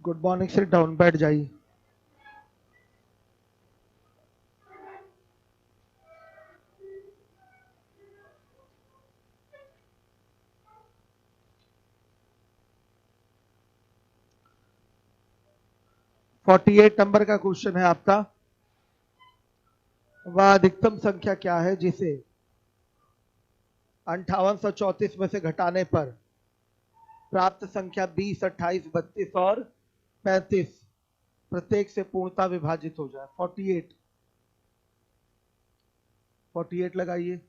Good morning, sit down, बैठ जाइए। Forty 48 number का क्वेश्चन है आपका। वह अधिकतम संख्या क्या है जिसे 5834 में से घटाने पर प्राप्त संख्या 20, 28, 32 और 35 प्रत्येक से पूर्णतः विभाजित हो जाए। 48 लगाइए।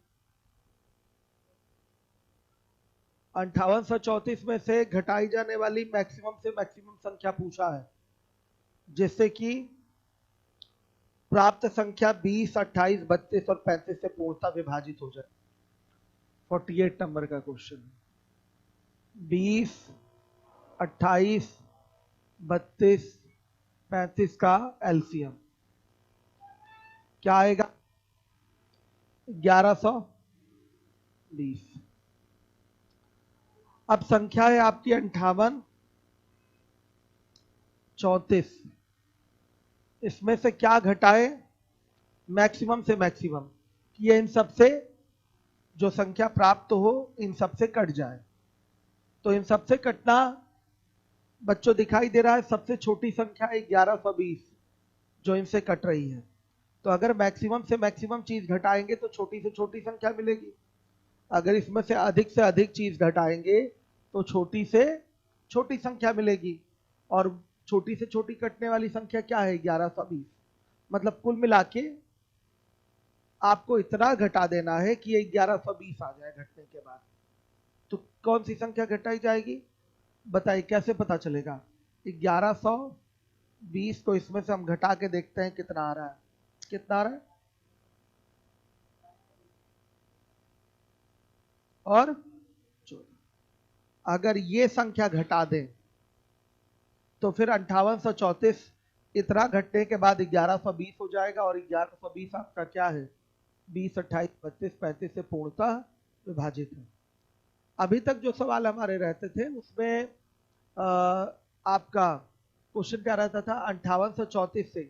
5834 में से घटाई जाने वाली मैक्सिमम से मैक्सिमम संख्या पूछा है, जिससे कि प्राप्त संख्या 20, 28, 32 और 35 से पूर्णतः विभाजित हो जाए। 48 नंबर का क्वेश्चन। 20, 28, 32, 35 का एलसीएम क्या आएगा? 1120। अब संख्या है आपकी 5834। इसमें से क्या घटाए? मैक्सिमम से मैक्सिमम। ये इन सब से जो संख्या प्राप्त हो इन सब से कट जाए। तो इन सब से कटना बच्चों दिखाई दे रहा है। सबसे छोटी संख्या है 1120 जो इनसे कट रही है। तो अगर मैक्सिमम से मैक्सिमम चीज घटाएंगे तो छोटी से छोटी संख्या मिलेगी। अगर इसमें से अधिक चीज घटाएंगे तो छोटी से छोटी संख्या मिलेगी। और छोटी से छोटी कटने वाली संख्या क्या है? 1120। मतलब कुल मिला के आपको इतना घटा देना है कि ये 1120 आ जाए घटने के बाद। तो कौन सी संख्या घटाई जाएगी बताइए, कैसे पता चलेगा? 1120 को इसमें से हम घटा के देखते हैं कितना आ रहा है। कितना आ रहा है? और 14। अगर ये संख्या घटा दें तो फिर 5834 इतना घटने के बाद 1120 हो जाएगा। और 1120 आपका क्या है? 20, 28, 32, 35 से पूर्णतः विभाजित है। अभी तक जो सवाल हमारे रहते थे उसमें आपका क्वेश्चन क्या रहता था? 5834 से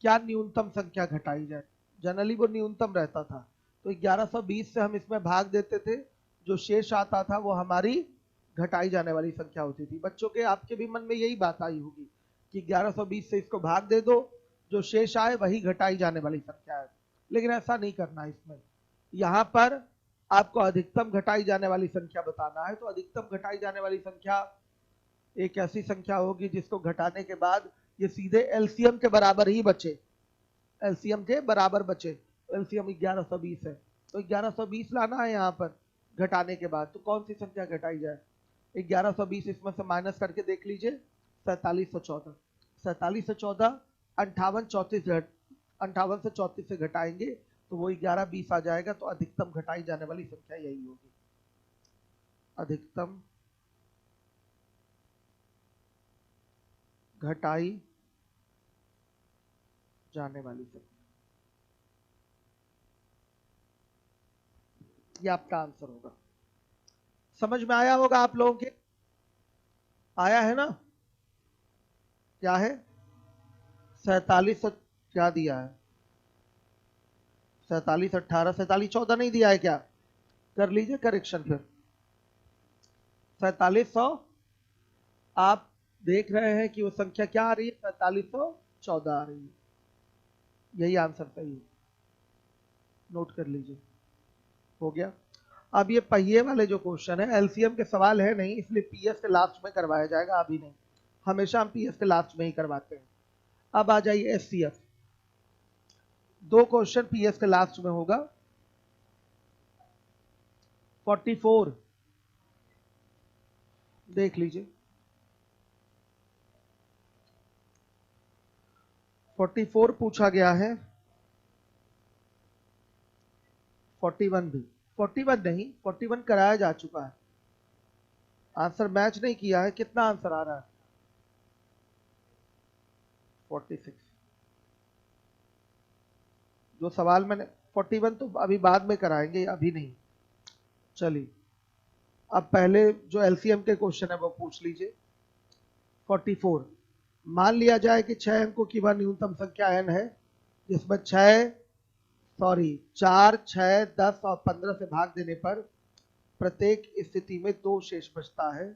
क्या न्यूनतम संख्या घटाई जाए। जनरली वो न्यूनतम रहता था। तो 1120 से हम इसमें भाग देते थे, जो शेष आता था वो हमारी घटाई जाने वाली संख्या होती थी। बच्चों के आपके भी मन में यही बात आई होगी कि 1120 से इसको भाग दे दो, जो शेष आए वही घटाई जाने वाली संख्या है। लेकिन ऐसा नहीं करना है। इसमें यहां पर आपको अधिकतम घटाई जाने वाली संख्या बताना है। तो अधिकतम घटाई जाने वाली संख्या एक ऐसी संख्या होगी जिसको घटाने के बाद ये सीधे एलसीएम के बराबर ही बचे। एलसीएम के बराबर बचे। एलसीएम 1120 है, तो 1120 लाना है यहाँ पर घटाने के बाद। तो कौन सी संख्या घटाई जाए? 1120 इसमें से माइनस करके देख लीजिए। 4714। 4714 58 से 34 से घटाएंगे तो वो 1120 आ जाएगा। तो अधिकतम घटाई जाने वाली संख्या यही होगी। अधिकतम घटाई जाने वाली संख्या, ये आपका आंसर होगा। समझ में आया होगा आप लोगों के? आया है ना? क्या है? 47 क्या दिया है? 47 18, 47 14 नहीं दिया है क्या? कर लीजिए करेक्शन फिर। 4700 आप देख रहे हैं कि वो संख्या क्या आ रही है? 4714 आ रही है। यही आंसर सही है। नोट कर लीजिए। हो गया। अब ये पहिए वाले जो क्वेश्चन है, एलसीएम के सवाल है नहीं, इसलिए पीएस के लास्ट में करवाया जाएगा, अभी नहीं। हमेशा हम पीएस के लास्ट में ही करवाते हैं। अब आ जाइए एससीएफ। दो क्वेश्चन पीएस के लास्ट में होगा। 44 देख लीजिए। 44 पूछा गया है। 41 भी। 41 नहीं, 41 कराया जा चुका है। आंसर मैच नहीं किया है। कितना आंसर आ रहा है? 46। जो सवाल मैंने 41 तो अभी बाद में कराएंगे, अभी नहीं। चलिए अब पहले जो एलसीएम के क्वेश्चन है वो पूछ लीजिए। 44 मान लिया जाए कि 6 अंकों की वह न्यूनतम संख्या n है जिसमें 4, 6, 10 और 15 से भाग देने पर प्रत्येक स्थिति में 2 शेष बचता है।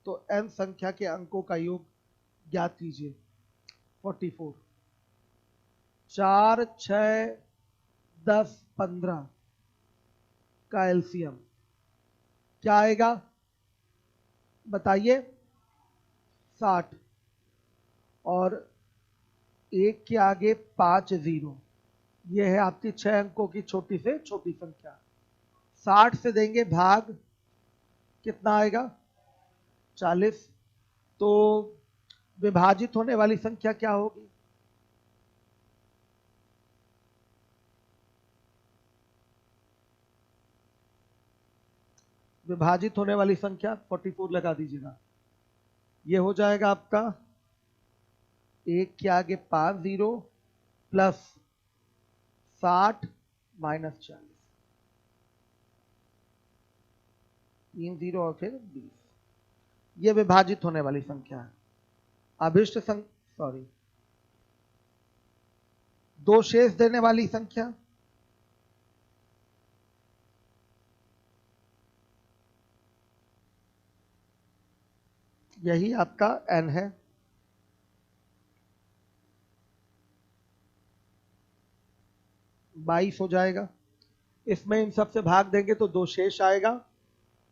तो n संख्या के अंकों का योग ज्ञात कीजिए। 44 4, 6, 10, 15 का एलसीएम क्या आएगा बताइए? 60 और 1 के आगे 5 0। ये है आपकी 6 अंकों की छोटी से छोटी संख्या। 60 से देंगे भाग, कितना आएगा? 40। तो विभाजित होने वाली संख्या क्या होगी? विभाजित होने वाली संख्या 44 लगा दीजिएगा। ये हो जाएगा आपका 1 के आगे 5 0 प्लस 60 माइनस 40, 3 0 और फिर 20। ये विभाजित होने वाली संख्या है। अभिष्ट दो शेष देने वाली संख्या यही आपका n है। बाईस हो जाएगा। इसमें इन सब से भाग देंगे तो 2 शेष आएगा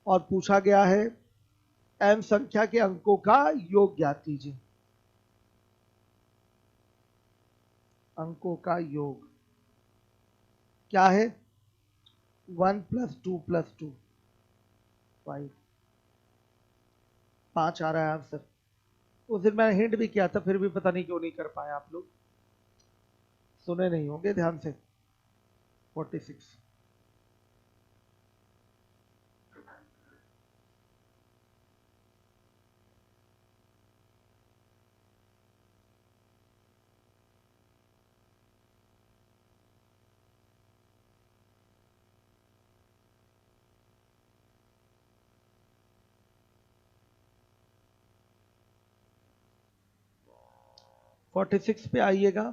और पूछा गया है n संख्या के अंकों का योग ज्ञात कीजिए। अंकों का योग क्या है? 1 + 2 + 2 5 5 आ रहा है आंसर। उस दिन मैंने हिंट भी किया था, फिर भी पता नहीं क्यों नहीं कर पाए आप लोग, सुने नहीं होंगे ध्यान से। 46 46 पे आइएगा।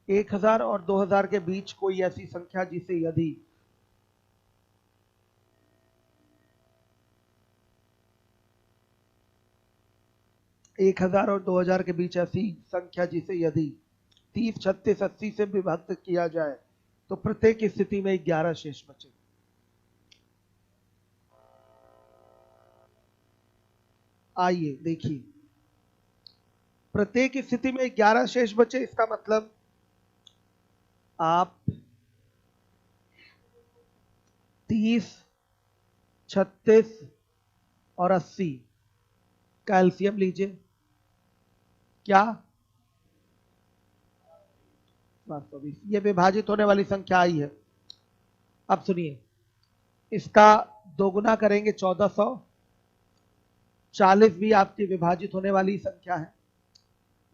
1000 और 2000 के बीच कोई ऐसी संख्या जिसे यदि एक 1000 और 2000 के बीच ऐसी संख्या जिसे यदि 30, 36, 80 से विभक्त किया जाए तो प्रत्येक स्थिति में 11 शेष बचे। आइए देखिए, प्रत्येक स्थिति में 11 शेष बचे, इसका मतलब आप 30, 36 और 80 का एलसीएम लीजिए। क्या? 720। ये विभाजित होने वाली संख्या आई है। अब सुनिए, इसका दोगुना करेंगे 1400। 40 भी आपकी विभाजित होने वाली संख्या है,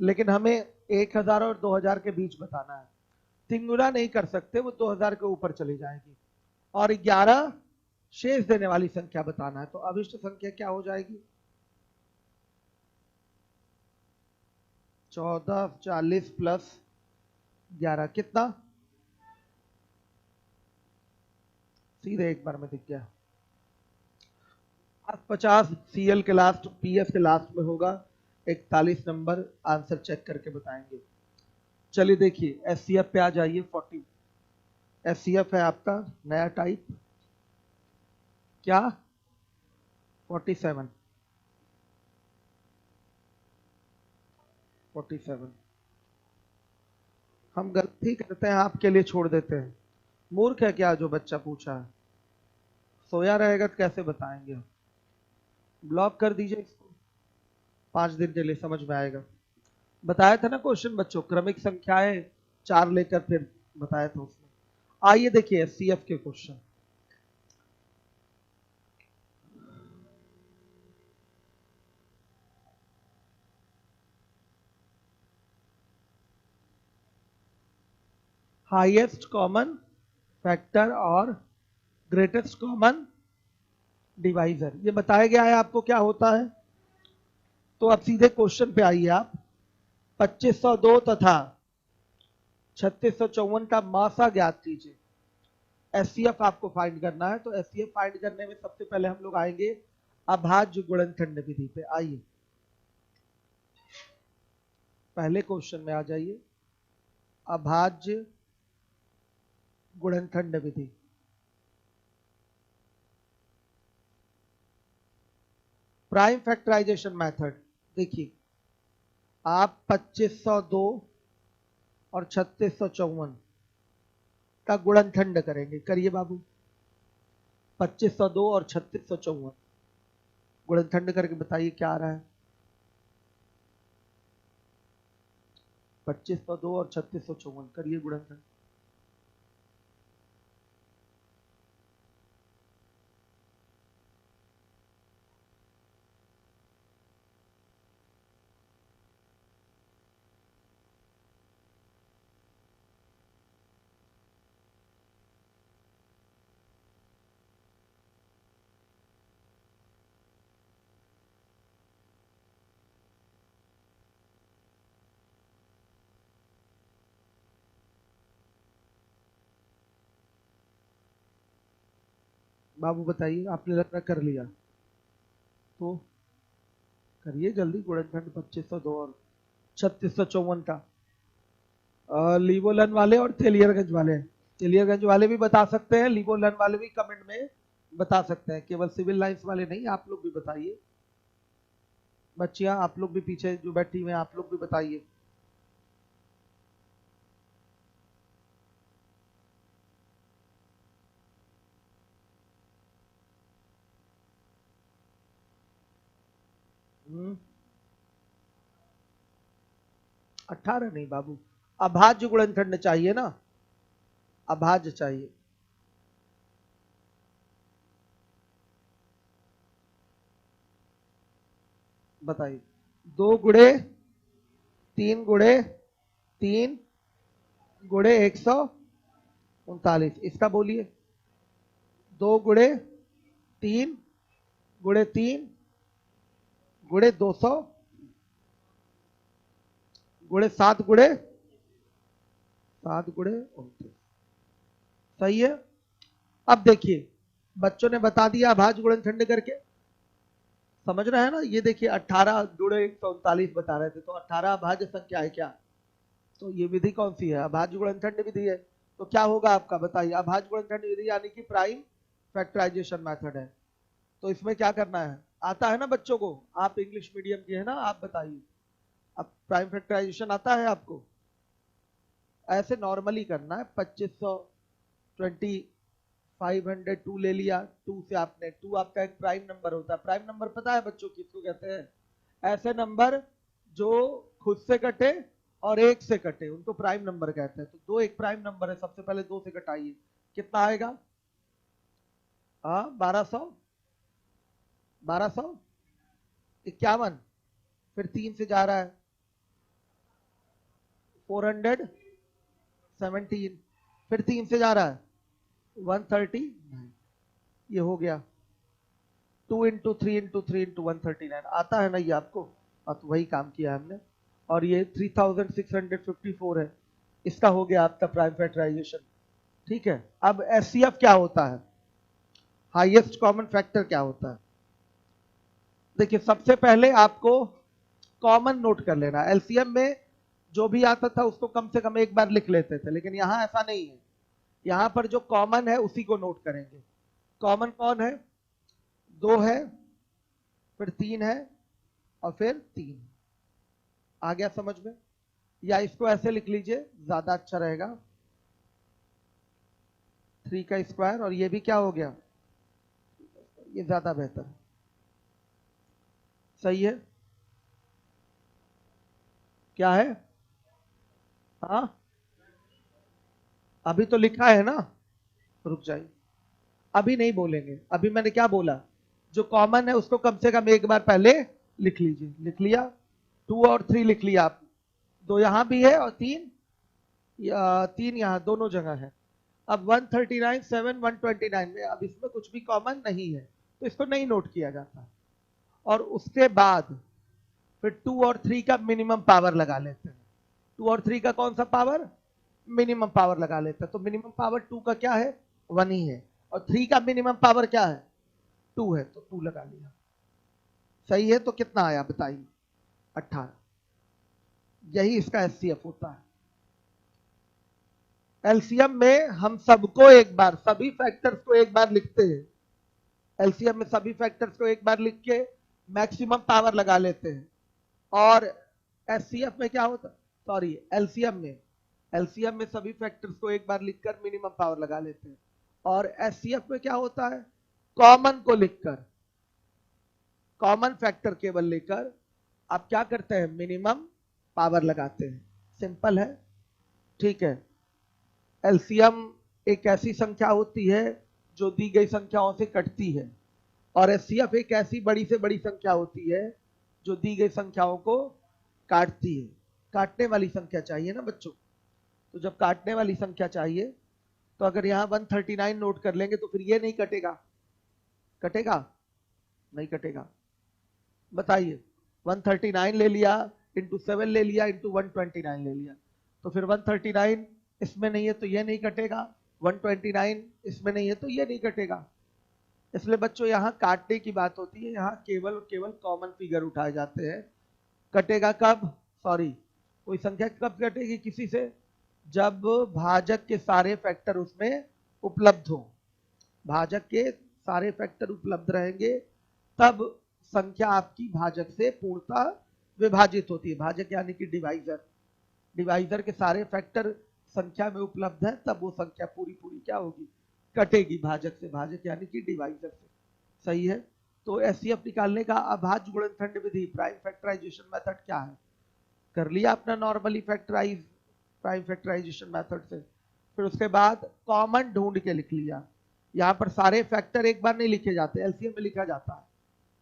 लेकिन हमें 1000 और 2000 के बीच बताना है। तिगुना नहीं कर सकते, वो 2000 के ऊपर चली जाएगी। और 11 शेष देने वाली संख्या बताना है। तो अभिष्ट संख्या क्या हो जाएगी? 14, 40 प्लस 11 कितना? सीधे एक बार में दिख गया। 50 सीएल के लास्ट, पीएफ के लास्ट में होगा। 41 नंबर आंसर चेक करके बताएंगे। चलिए देखिए, एससीएफ पे आ जाइए। 40 एससीएफ है आपका नया टाइप। क्या? 47 हम गलती करते हैं, आपके लिए छोड़ देते हैं। मूर्ख है क्या जो बच्चा पूछा है? सोया रहेगा तो कैसे बताएंगे? ब्लॉक कर दीजिए इसको, 5 दिन के लिए समझ में आएगा। बताया था ना क्वेश्चन बच्चों, क्रमिक संख्याएं 4 लेकर फिर बताया था उसमें। आइए देखिए सीएफ के क्वेश्चन। हाईएस्ट कॉमन फैक्टर और ग्रेटेस्ट कॉमन डिवाइजर, ये बताया गया है आपको क्या होता है। तो अब सीधे क्वेश्चन पे आइए आप। 2502 तथा 3654 का मासा ज्ञात कीजिए। एचसीएफ आपको फाइंड करना है, तो एचसीएफ फाइंड करने में सबसे पहले हम लोग आएंगे अभाज्य गुणनखंड विधि पे। आइए पहले क्वेश्चन में आ जाइए, अभाज्य गुणनखंड विधि। Prime factorization method. देखिए आप 2502 और 3654 का गुणनखंड करेंगे। करिए बाबू, 2502 और 3654 गुणनखंड करके बताइए क्या आ रहा है। 2502 और 3654 करिए गुणनखंड। बाबू बताइए, आपने लग रहा कर लिया तो करिए जल्दी गुणनखंड 2502 और 3654 का। लीवोलन वाले और तेलियरगंज वाले, तेलियरगंज वाले भी बता सकते हैं, लीवोलन वाले भी कमेंट में बता सकते हैं, केवल सिविल लाइंस वाले नहीं, आप लोग भी बताइए। बच्चियां आप लोग भी पीछे जो बैठी हुए हैं आप लोग भी बताइए। हम्म, 18 नहीं बाबू, अभाज्य गुणनखंड चाहिए ना, अभाज्य चाहिए। बताइए 2 गुणे 3 गुणे 3 गुणे 139, इसका बोलिए। 2 गुणे 3 गुणे 3 गुणे 200 गुणे 7 गुणे 29। सही है। अब देखिए बच्चों ने बता दिया अभाज्य गुणनखंड करके, समझ रहे हैं ना। ये देखिए 18 गुणे 139 बता रहे थे, तो 18 अभाज्य संख्या है क्या? तो ये विधि कौन सी है? अभाज्य गुणनखंड विधि है। तो क्या होगा आपका, बताइए। अभाज्य गुणनखंड विधि यानी कि प्राइम फैक्टराइजेशन मेथड है। तो इसमें क्या करना है, आता है ना बच्चों को, आप इंग्लिश मीडियम के है ना, आप बताइए। अब प्राइम फैक्टराइजेशन आता है आपको? ऐसे नॉर्मली करना है। 2520 502 ले लिया, 2 से आपने, 2 आपका एक प्राइम नंबर होता है। प्राइम नंबर पता है बच्चों किसको कहते हैं? ऐसे नंबर जो खुद से कटे और 1 से कटे, उनको प्राइम नंबर कहते हैं। तो 2 एक प्राइम नंबर है, सबसे पहले 2 से कटाइए, कितना आएगा? 1251, फिर 3 से जा रहा है 417, फिर 3 से जा रहा है 139, ये हो गया 2 इंटू 3 इंटू 3 इंटू 139। आता है ना ये आपको? तो वही काम किया हमने। और ये 3654 है, इसका हो गया आपका प्राइम फैक्टराइजेशन। ठीक है। अब एचसीएफ क्या होता है, हाईएस्ट कॉमन फैक्टर क्या होता है? देखिए सबसे पहले आपको कॉमन नोट कर लेना। एलसीएम में जो भी आता था उसको कम से कम एक बार लिख लेते थे, लेकिन यहां ऐसा नहीं है। यहां पर जो कॉमन है उसी को नोट करेंगे। कॉमन कौन है? 2 है, फिर 3 है, और फिर 3। आ गया समझ में? या इसको ऐसे लिख लीजिए, ज्यादा अच्छा रहेगा, 3 का स्क्वायर, और ये भी क्या हो गया, ये ज्यादा बेहतर है। सही है। क्या है? हाँ अभी तो लिखा है ना, रुक जाइए, अभी नहीं बोलेंगे। अभी मैंने क्या बोला, जो कॉमन है उसको कम से कम एक बार पहले लिख लीजिए। लिख लिया, 2 और 3 लिख लिया आप, 2 यहां भी है और 3 यहां, दोनों जगह है। अब 139 7 129 में अब इसमें कुछ भी कॉमन नहीं है, तो इसको नहीं नोट किया जाता। और उसके बाद फिर 2 और 3 का मिनिमम पावर लगा लेते हैं। 2 और 3 का कौन सा पावर? मिनिमम पावर लगा लेते हैं। तो मिनिमम पावर 2 का क्या है? 1 ही है, और 3 का मिनिमम पावर क्या है? 2 है, तो 2 लगा लिया। सही है, तो कितना आया बताइए? 18। यही इसका एचसीएफ होता है। एलसीएम में हम सबको एक बार, सभी फैक्टर्स को एक बार लिखते हैं। एलसीएम में सभी फैक्टर्स को एक बार लिख के मैक्सिमम पावर लगा लेते हैं। और एचसीएफ में क्या होता? सॉरी, एलसीएम में सभी फैक्टर्स को एक बार लिखकर मिनिमम पावर लगा लेते हैं। और एचसीएफ में क्या होता है? कॉमन को लिखकर, कॉमन फैक्टर केवल लेकर आप क्या करते हैं? मिनिमम पावर लगाते हैं। सिंपल है, ठीक है। एलसीएम एक ऐसी संख्या होती है जो दी गई संख्याओं से कटती है, और एचसीएफ एक ऐसी बड़ी से बड़ी संख्या होती है जो दी गई संख्याओं को काटती है। काटने वाली संख्या चाहिए ना बच्चों, तो जब काटने वाली संख्या चाहिए तो अगर यहां 139 नोट कर लेंगे तो फिर ये नहीं कटेगा? कटेगा? नहीं कटेगा। बताइए, 139 ले लिया, इंटू 7 ले लिया, इंटू 129 ले लिया, तो फिर 139 इसमें नहीं है तो ये नहीं कटेगा, 129 इसमें नहीं है तो ये नहीं कटेगा। इसलिए बच्चों यहां काटने की बात होती है, यहां केवल और केवल कॉमन फिगर उठाए जाते हैं। कटेगा कब? सॉरी, कोई संख्या कब कटेगी किसी से? जब भाजक के सारे फैक्टर उसमें उपलब्ध हो। भाजक के सारे फैक्टर उपलब्ध रहेंगे तब संख्या आपकी भाजक से पूर्णतः विभाजित होती है। भाजक यानी कि डिवाइजर, डिवाइजर के सारे फैक्टर संख्या में उपलब्ध है तब वो संख्या पूरी पूरी क्या होगी? कटेगी भाजक से। भाजक यानी कि डिवाइजर से। सही है। तो एचसीएफ निकालने का अभाज्य गुणनखंड विधि, प्राइम फैक्टराइजेशन मेथड क्या है? कर लिया अपना normally factorize, prime factorization method से। फिर उसके बाद कॉमन ढूंढ के लिख लिया। यहां पर सारे फैक्टर एक बार नहीं लिखे जाते, एलसीएम में लिखा जाता है,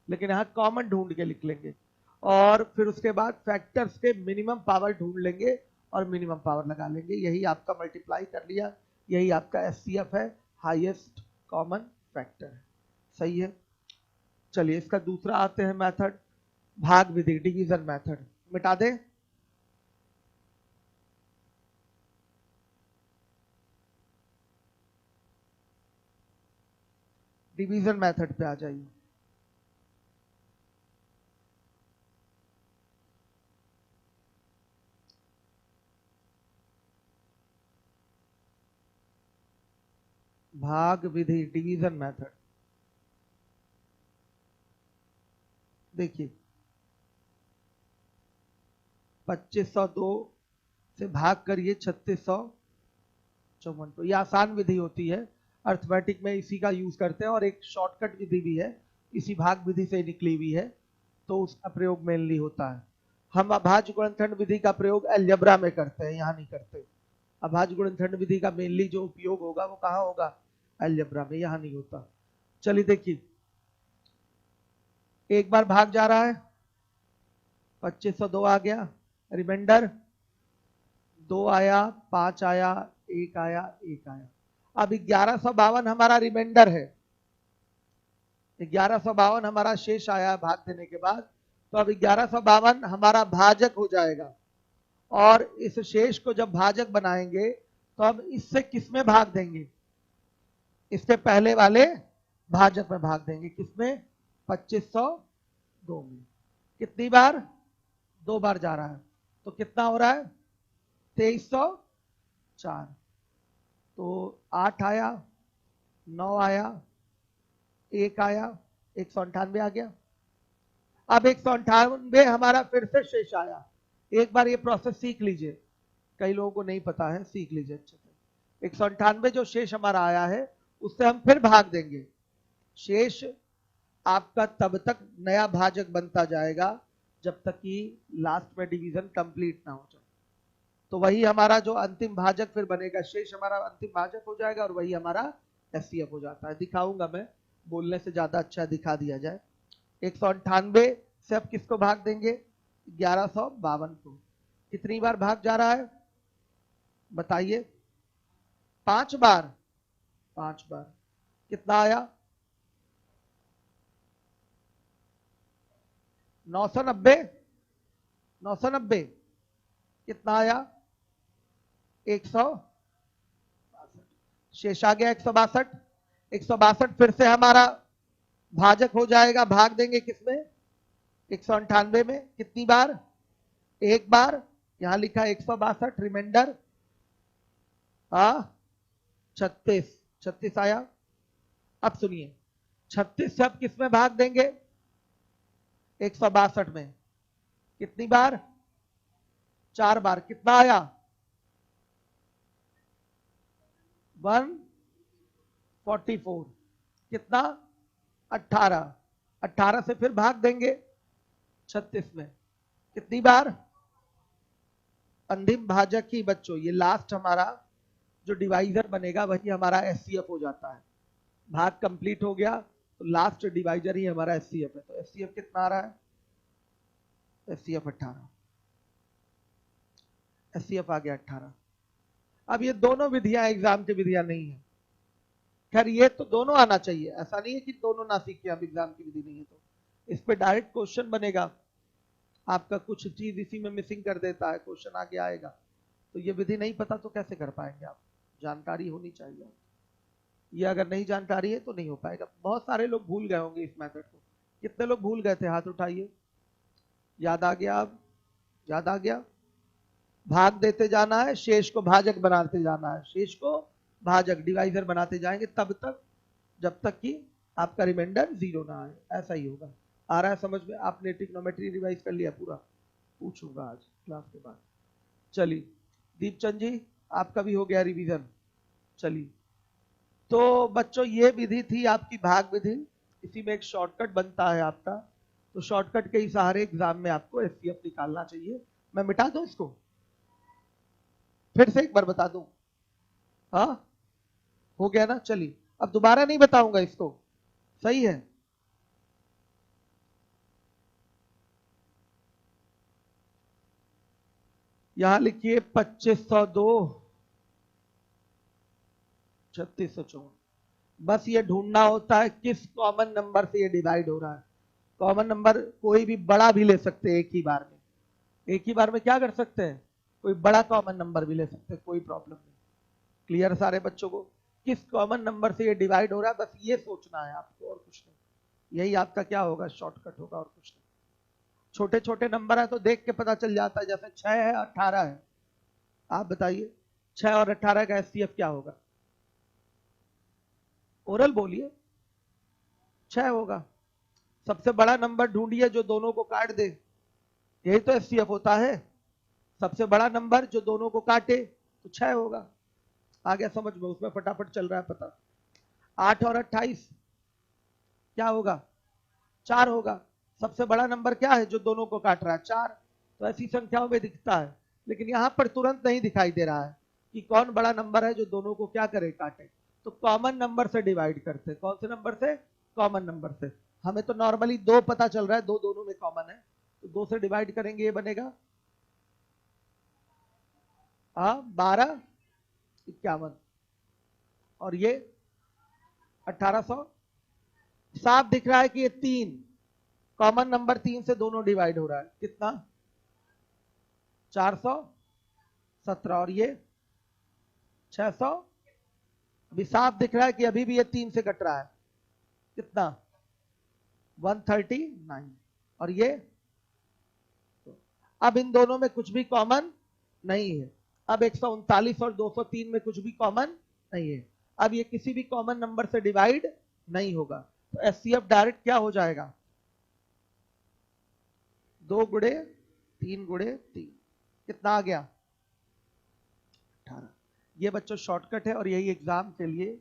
लेकिन यहां कॉमन ढूंढ के लिख लेंगे। और फिर उसके बाद फैक्टर्स के मिनिमम पावर ढूंढ लेंगे और मिनिमम पावर लगा लेंगे। यही आपका मल्टीप्लाई कर लिया, यही आपका एचसीएफ है, हाईएस्ट कॉमन फैक्टर है। सही है। चलिए इसका दूसरा आते हैं मेथड, भाग विधि, डिवीजन मेथड। मिटा दे। डिवीजन मेथड पे आ जाइए। भाग विधि, डिवीजन मेथड। देखिए 2502 से भाग करिए 3654 को। ये आसान विधि होती है, अर्थमेटिक में इसी का यूज करते हैं, और एक शॉर्टकट विधि भी है, इसी भाग विधि से निकली हुई है, तो उसका प्रयोग मेनली होता है। हम अभाज्य गुणनखंड विधि का प्रयोग अलजेब्रा में करते हैं, यहाँ नहीं करते। अभाज्य गुणनखंड विधि का मेनली जो उपयोग होगा वो कहाँ होगा? अलजेब्रा में, यहाँ नहीं होता। चलिए देखिए, एक बार भाग जा रहा है, 2502 आ गया, रिमाइंडर 2 आया, 5 आया, 1 आया, 1 आया। अब 1152 हमारा रिमाइंडर है, 1152 हमारा शेष आया भाग देने के बाद। तो अब 1152 हमारा भाजक हो जाएगा, और इस शेष को जब भाजक बनाएंगे तो अब इससे किसमें भाग देंगे? इसके पहले वाले भाजक में भाग देंगे। किसमें? 2502 में। कितनी बार? 2 बार जा रहा है, तो कितना हो रहा है? 2304। तो 8 आया, 9 आया, 1 आया, 198 आ गया। अब 198 हमारा फिर से शेष आया। एक बार ये प्रोसेस सीख लीजिए, कई लोगों को नहीं पता है, सीख लीजिए अच्छे से। 198 जो शेष हमारा आया है उससे हम फिर भाग देंगे। शेष आपका तब तक नया भाजक बनता जाएगा जब तक कि लास्ट में डिवीजन कंप्लीट ना हो जाए। तो वही हमारा जो अंतिम भाजक फिर बनेगा, शेष हमारा अंतिम भाजक हो जाएगा, और वही हमारा एचसीएफ हो जाता है। दिखाऊंगा मैं, बोलने से ज्यादा अच्छा दिखा दिया जाए। 198 से अब किसको भाग देंगे? 1152 को। कितनी बार भाग जा रहा है बताइए? 5 बार। 5 बार। कितना आया? 990। 990 कितना आया 162, शेष आ गया 162। 162 फिर से हमारा भाजक हो जाएगा, भाग देंगे किसमें 198 में, कितनी बार एक बार, यहां लिखा 162 रिमाइंडर 36, 36 आया। अब सुनिए 36 से अब किस में भाग देंगे 162 में, कितनी बार 4 बार, कितना आया 144, कितना 18, 18 से फिर भाग देंगे 36 में, कितनी बार, अंतिम भाजक ही बच्चों ये लास्ट हमारा जो डिवाइजर बनेगा वही हमारा एचसीएफ हो जाता है। भाग कंप्लीट हो गया तो लास्ट डिवाइजर ही हमारा एचसीएफ है। तो एचसीएफ कितना आ रहा है, एचसीएफ 18, एचसीएफ आ गया 18। अब ये दोनों विधियां एग्जाम की विधियां नहीं है, खैर ये तो दोनों आना चाहिए, ऐसा नहीं है कि दोनों ना सीखे, अब एग्जाम की विधि नहीं है तो इस पे डायरेक्ट क्वेश्चन बनेगा, आपका कुछ चीज इसी में मिसिंग कर देता है, क्वेश्चन आगे आएगा। तो ये विधि नहीं पता तो कैसे कर पाएंगे आप, जानकारी होनी चाहिए, ये अगर नहीं जानकारी है तो नहीं हो पाएगा। बहुत सारे लोग भूल गए होंगे इस मेथड को, कितने लोग भूल गए थे हाथ उठाइए, याद आ गया, अब याद आ गया। भाग देते जाना है, शेष को भाजक बनाते जाना है, शेष को भाजक डिवाइजर बनाते जाएंगे तब तक जब तक कि आपका रिमाइंडर 0 ना आए, ऐसा ही होगा। आ रहा है समझ में, आपने ट्रिग्नोमेट्री रिवाइज कर लिया पूरा, पूछूंगा आज क्लास के बाद। चलिए दीपचंद जी आपका भी हो गया रिवीजन। चलिए तो बच्चों ये विधि थी आपकी भाग विधि, इसी में एक शॉर्टकट बनता है आपका, तो शॉर्टकट के ही सहारे एग्जाम में आपको एचसीएफ निकालना चाहिए। मैं मिटा दूं इसको, फिर से एक बार बता दूं, हाँ हो गया ना। चलिए अब दोबारा नहीं बताऊंगा इसको, सही है। यहां लिखिए 2502 3654, बस ये ढूंढना होता है किस कॉमन नंबर से ये डिवाइड हो रहा है। कॉमन नंबर कोई भी बड़ा भी ले सकते हैं एक ही बार में, एक ही बार में क्या कर सकते हैं, कोई बड़ा कॉमन नंबर भी ले सकते हैं, कोई प्रॉब्लम नहीं। क्लियर सारे बच्चों को, किस कॉमन नंबर से ये डिवाइड हो रहा है बस ये सोचना है आपको, और कुछ नहीं। यही आपका क्या होगा, शॉर्टकट होगा, और कुछ नहीं। छोटे छोटे नंबर है तो देख के पता चल जाता है, जैसे 6 है 18 है, आप बताइए 6 और 18 का एचसीएफ क्या होगा, ओरल बोलिए 6 होगा। सबसे बड़ा नंबर ढूंढिए जो दोनों को काट दे, यही तो एचसीएफ होता है, सबसे बड़ा नंबर जो दोनों को काटे तो 6 होगा। आ गया समझ में, उसमें फटाफट चल रहा है पता। 8 और 28 क्या होगा, 4 होगा। सबसे बड़ा नंबर क्या है जो दोनों को काट रहा है, 4। तो ऐसी संख्याओं में दिखता है, लेकिन यहां पर तुरंत नहीं दिखाई दे रहा है कि कौन बड़ा नंबर है जो दोनों को क्या करे, काटे। तो कॉमन नंबर से डिवाइड करते हैं, कौन से नंबर से, कॉमन नंबर से। हमें तो नॉर्मली 2 पता चल रहा है, 2 दोनों में कॉमन है, तो 2 से डिवाइड करेंगे, ये बनेगा 1251, और ये 1800। साफ दिख रहा है कि ये 3 कॉमन नंबर, 3 से दोनों डिवाइड हो रहा है, कितना 417, और ये 600। अभी साफ दिख रहा है कि अभी भी ये 3 से कट रहा है, कितना 139, और ये अब इन दोनों में कुछ भी कॉमन नहीं है। अब 139 और 203 में कुछ भी कॉमन नहीं है, अब ये किसी भी कॉमन नंबर से डिवाइड नहीं होगा। तो एचसीएफ डायरेक्ट क्या हो जाएगा, 2 गुणे 3 गुणे 3, कितना आ गया 18। ये बच्चों शॉर्टकट है, और यही एग्जाम के लिए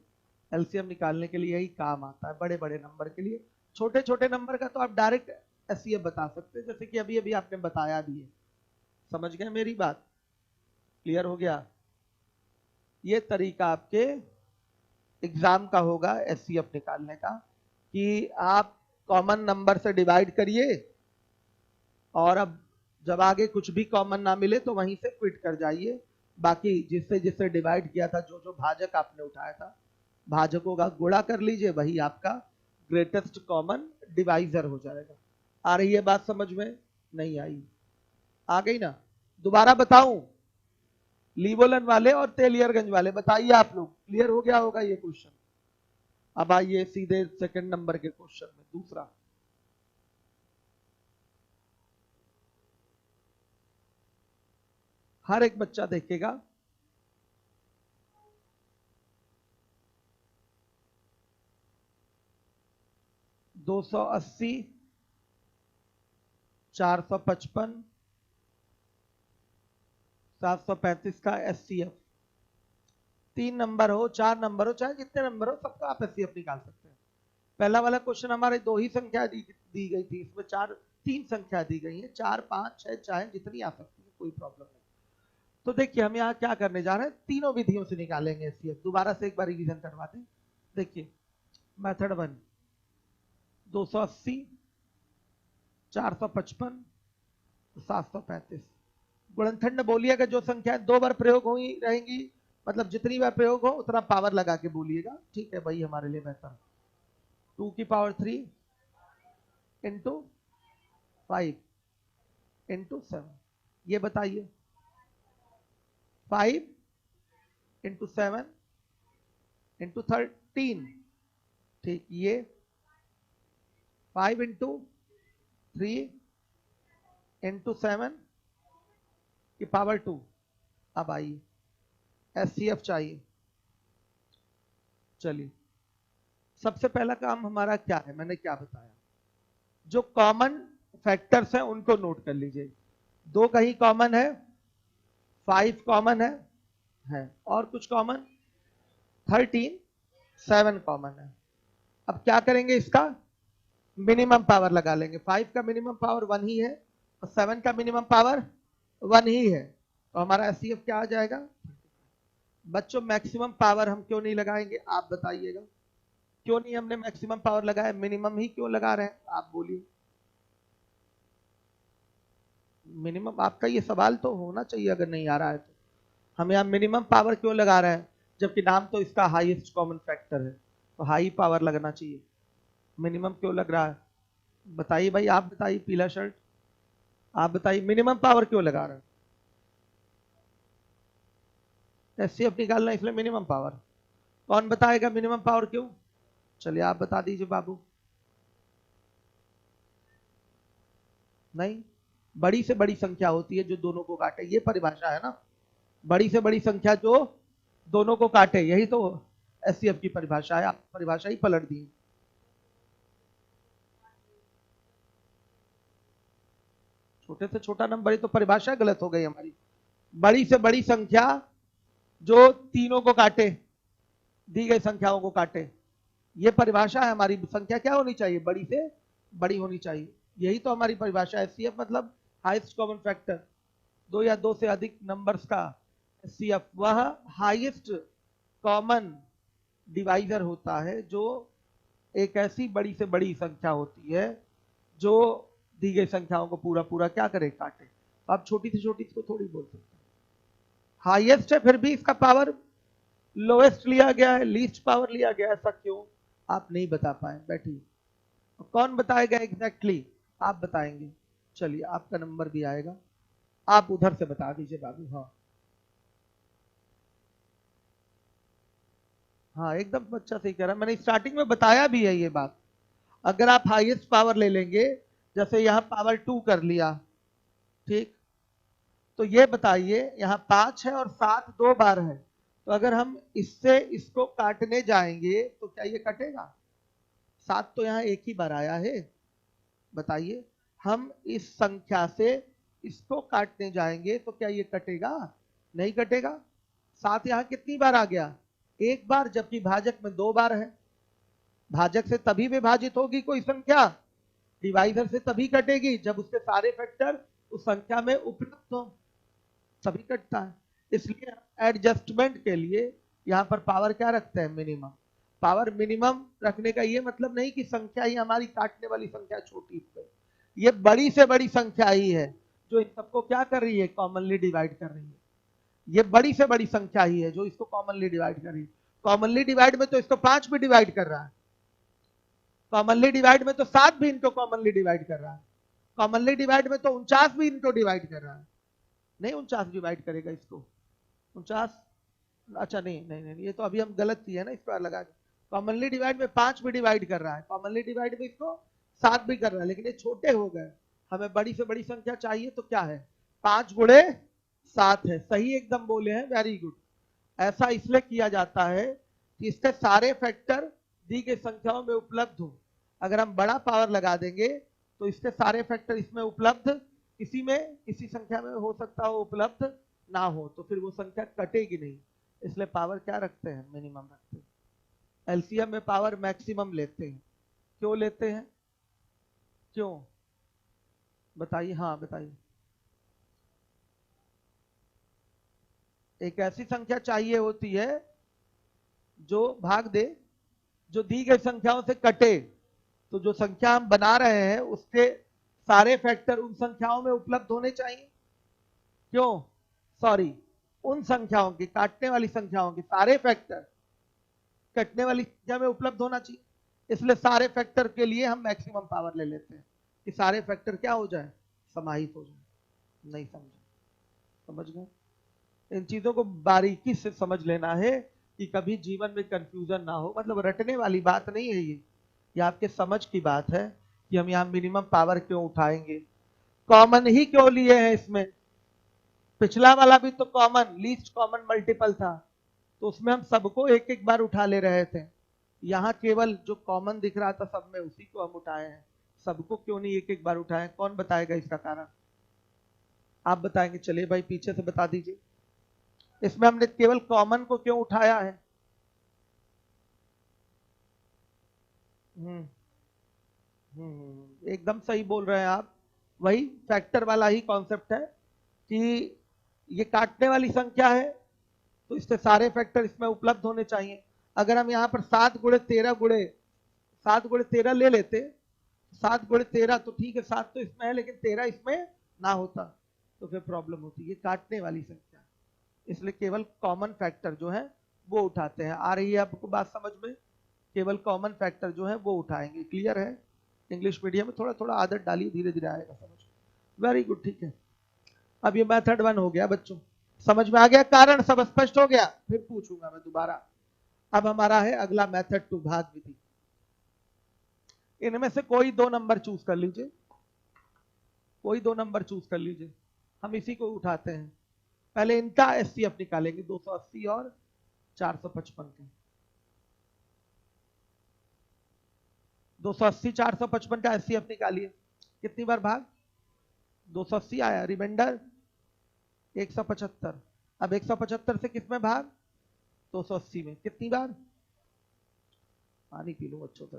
एलसीएम निकालने के लिए यही काम आता है, बड़े बड़े नंबर के लिए। छोटे छोटे नंबर का तो आप डायरेक्ट एचसीएफ बता सकते हैं, जैसे कि अभी अभी आपने बताया भी है। समझ गए मेरी बात, क्लियर हो गया। ये तरीका आपके एग्जाम का होगा एचसीएफ निकालने का, कि आप कॉमन नंबर से डिवाइड करिए, और अब जब आगे कुछ भी कॉमन ना मिले तो वहीं से क्विट कर जाइए। बाकी जिससे जिससे डिवाइड किया था, जो जो भाजक आपने उठाया था, भाजकों का गुणा कर लीजिए, वही आपका ग्रेटेस्ट कॉमन डिवाइजर हो जाएगा। आ रही है बात समझ में, नहीं आई, आ गई ना? दोबारा बताऊं? लीबोलन वाले और तेलियरगंज वाले, बताइए आप लोग, क्लियर हो गया होगा ये क्वेश्चन। अब आइए सीधे सेकंड नंबर के क्वेश्चन में, दूसरा। हर एक बच्चा देखेगा। 280, 455, 735 का SCF। 3 नंबर हो, 4 नंबर हो, चाहे जितने नंबर हो, सबका आप SCF निकाल सकते हैं। पहला वाला क्वेश्चन हमारे 2 ही संख्या दी गई थी, इसमें 3 संख्या दी गई है, 4, 5, 6 चाहे जितनी आ सकती है, कोई प्रॉब्लम नहीं। तो देखिए हम यहाँ क्या करने जा रहे हैं, तीनों विधियों से निकालेंगे SCF। दोबारा से एक बार रिवीजन करवा दें। देखिए मेथड 1, 280, 455, 735। गुणनखंड बोलिएगा, जो संख्या 2 बार प्रयोग हुई रहेंगी, मतलब जितनी बार प्रयोग हो उतना पावर लगा के बोलिएगा, ठीक है भाई, हमारे लिए बेहतर। 2 की पावर 3 इंटू 5 इंटू 7, ये बताइए। 5 इंटू 7 इंटू 13, ठीक, ये 5 इंटू 3 इंटू 7 की पावर 2। अब आइए SCF चाहिए। चलिए सबसे पहला काम हमारा क्या है, मैंने क्या बताया, जो कॉमन फैक्टर्स हैं उनको नोट कर लीजिए। 2 कहीं कॉमन है, 5 कॉमन है, और कुछ कॉमन 13, 7 कॉमन है। अब क्या करेंगे, इसका मिनिमम पावर लगा लेंगे। 5 का मिनिमम पावर 1 ही है और 7 का मिनिमम पावर 1 ही है, तो हमारा SCF क्या आ जाएगा। बच्चों मैक्सिमम पावर हम क्यों नहीं लगाएंगे, आप बताइएगा, क्यों नहीं हमने मैक्सिमम पावर लगाया, मिनिमम ही क्यों लगा रहे हैं, आप बोलिए। मिनिमम, आपका ये सवाल तो होना चाहिए, अगर नहीं आ रहा है तो। हम यहाँ मिनिमम पावर क्यों लगा रहे हैं, जबकि नाम तो इसका हाईएस्ट कॉमन फैक्टर है, तो हाई पावर लगना चाहिए। मिनिमम क्यों लग रहा है, बताइए भाई, आप बताइए, पीला शर्ट, आप बताइए मिनिमम पावर क्यों लगा रहे हैं। SCF निकालना इसलिए मिनिमम पावर। कौन बताएगा मिनिमम पावर क्यों, चलिए आप बता दीजिए बाबू। नहीं, बड़ी से बड़ी संख्या होती है जो दोनों को काटे, ये परिभाषा है ना, बड़ी से बड़ी संख्या जो दोनों को काटे, यही तो SCF की परिभाषा है। आप परिभाषा ही पलट दी। छोटे से छोटा नंबर, ये तो परिभाषा गलत हो गई हमारी। बड़ी से बड़ी संख्या जो तीनों को काटे, दी गई संख्याओं को काटे, ये परिभाषा है हमारी। संख्या क्या होनी चाहिए, बड़ी से बड़ी होनी चाहिए, यही तो हमारी परिभाषा है। SCF मतलब हाईएस्ट कॉमन फैक्टर, 2 या 2 से अधिक नंबर्स का SCF वह हाईएस्ट कॉमन डिवाइजर होता है, जो एक ऐसी बड़ी से बड़ी संख्या होती है जो दी गई संख्याओं को पूरा पूरा क्या करे, काटे। आप छोटी से छोटी इसको थोड़ी बोल सकते हैं। हाईएस्ट है फिर भी इसका पावर लोएस्ट लिया गया है, लीस्ट पावर लिया गया, ऐसा क्यों, आप नहीं बता पाए, बैठिए। कौन बताएगा एग्जैक्टली, आप बताएंगे। चलिए आपका नंबर भी आएगा, आप उधर से बता दीजिए बाबू। हाँ हाँ, एकदम बच्चा सही कह रहा है, मैंने स्टार्टिंग में बताया भी है ये बात। अगर आप हाईएस्ट पावर ले लेंगे, जैसे यहां पावर 2 कर लिया, ठीक, तो ये बताइए यहाँ 5 है और 7 2 बार है, तो अगर हम इससे इसको काटने जाएंगे तो क्या ये कटेगा, 7 तो यहाँ एक ही बार आया है, बताइए। हम इस संख्या से इसको काटने जाएंगे तो क्या ये कटेगा, नहीं कटेगा। 7 यहाँ कितनी बार आ गया, एक बार, जबकि भाजक में 2 बार है। भाजक से तभी विभाजित होगी कोई संख्या, डिवाइजर से तभी कटेगी जब उसके सारे फैक्टर उस संख्या में उपलब्ध हो, तभी कटता है। इसलिए एडजस्टमेंट के लिए यहां पर पावर क्या रखते हैं, मिनिमम। पावर मिनिमम रखने का ये मतलब नहीं कि संख्या ही हमारी काटने वाली संख्या छोटी हो गई, ये बड़ी से बड़ी संख्या ही है जो इन सबको क्या कर रही है, कॉमनली डिवाइड कर रही है। ये बड़ी से बड़ी संख्या ही है जो इसको कॉमनली डिवाइड कर रही है। कॉमनली डिवाइड में तो इसको 5 भी डिवाइड कर रहा है, कॉमनली डिवाइड में तो 7 भी इनको कॉमनली डिवाइड कर रहा है। कॉमनली डिवाइड में तो 49 भी इनको डिवाइड कर रहा है, नहीं 49 डिवाइड करेगा इसको, 49, अच्छा नहीं नहीं नहीं, ये तो अभी हम गलत किए ना, स्क्वायर लगा के। कॉमनली डिवाइड में 5 भी डिवाइड कर रहा है, कॉमनली डिवाइड में इसको 7 भी कर रहा है, लेकिन ये छोटे हो गए, हमें बड़ी से बड़ी संख्या चाहिए, तो क्या है 5 गुणे 7 है, सही एकदम बोले हैं, वेरी गुड। ऐसा इसलिए किया जाता है कि इसके सारे फैक्टर दी गई संख्याओं में उपलब्ध हो। अगर हम बड़ा पावर लगा देंगे तो इसके सारे फैक्टर इसमें उपलब्ध, किसी संख्या में हो सकता हो उपलब्ध ना हो, तो फिर वो संख्या कटेगी नहीं, इसलिए पावर क्या रखते हैं, मिनिमम रखते हैं। एलसीएम में पावर मैक्सिमम लेते हैं, क्यों लेते हैं, क्यों बताइए, हाँ बताइए। एक ऐसी संख्या चाहिए होती है जो भाग दे, जो दी गई संख्याओं से कटे, तो जो संख्या हम बना रहे हैं उसके सारे फैक्टर उन संख्याओं में उपलब्ध होने चाहिए, क्यों, सॉरी, उन संख्याओं की, काटने वाली संख्याओं के सारे फैक्टर कटने वाली संख्या में उपलब्ध होना चाहिए, इसलिए सारे फैक्टर के लिए हम मैक्सिमम पावर ले लेते हैं कि सारे फैक्टर क्या हो जाए, समाहित हो जाए। नहीं समझे, समझ गए, इन चीजों को बारीकी से समझ लेना है कि कभी जीवन में कंफ्यूजन ना हो, मतलब रटने वाली बात नहीं है ये आपके समझ की बात है कि हम यहाँ मिनिमम पावर क्यों उठाएंगे, कॉमन ही क्यों लिए हैं इसमें, पिछला वाला भी तो कॉमन, लीस्ट कॉमन मल्टीपल था, तो उसमें हम सबको एक एक बार उठा ले रहे थे, यहाँ केवल जो कॉमन दिख रहा था सब में उसी को हम उठाए हैं, सबको क्यों नहीं एक एक बार उठाए, कौन बताएगा इसका कारण, आप बताएंगे, चलिए भाई पीछे से बता दीजिए, इसमें हमने केवल कॉमन को क्यों उठाया है। एकदम सही बोल रहे हैं आप, वही फैक्टर वाला ही कॉन्सेप्ट है कि ये काटने वाली संख्या है तो इसके सारे फैक्टर इसमें उपलब्ध होने चाहिए। अगर हम यहाँ पर 7 गुणे 13 ले लेते, 7 गुणे 13 तो ठीक है, 7 तो इसमें है लेकिन 13 इसमें ना होता तो फिर प्रॉब्लम होती, ये काटने वाली संख्या, इसलिए केवल कॉमन फैक्टर जो है वो उठाते हैं। आ रही है आपको बात समझ में, केवल कॉमन फैक्टर जो है वो उठाएंगे, क्लियर है। इंग्लिश मीडियम में थोड़ा थोड़ा आदत डालिए, धीरे धीरे आएगा समझ, वेरी गुड, ठीक है। अब ये मेथड 1 हो गया बच्चों, समझ में आ गया, कारण सब स्पष्ट हो गया, फिर पूछूंगा मैं दोबारा। अब हमारा है अगला मेथड 2, भाग विधि। इनमें से कोई 2 नंबर चूज कर लीजिए, कोई 2 नंबर चूज कर लीजिए, हम इसी को उठाते हैं। पहले इनका एचसीएफ निकालेंगे, 280 और 455 के, 280 455 का एचसीएफ निकालिए, कितनी बार भाग, 280 आया, रिमाइंडर 175, अब 175 से किस में भाग, 280 में, कितनी बार, पानी पी लो अच्छे से,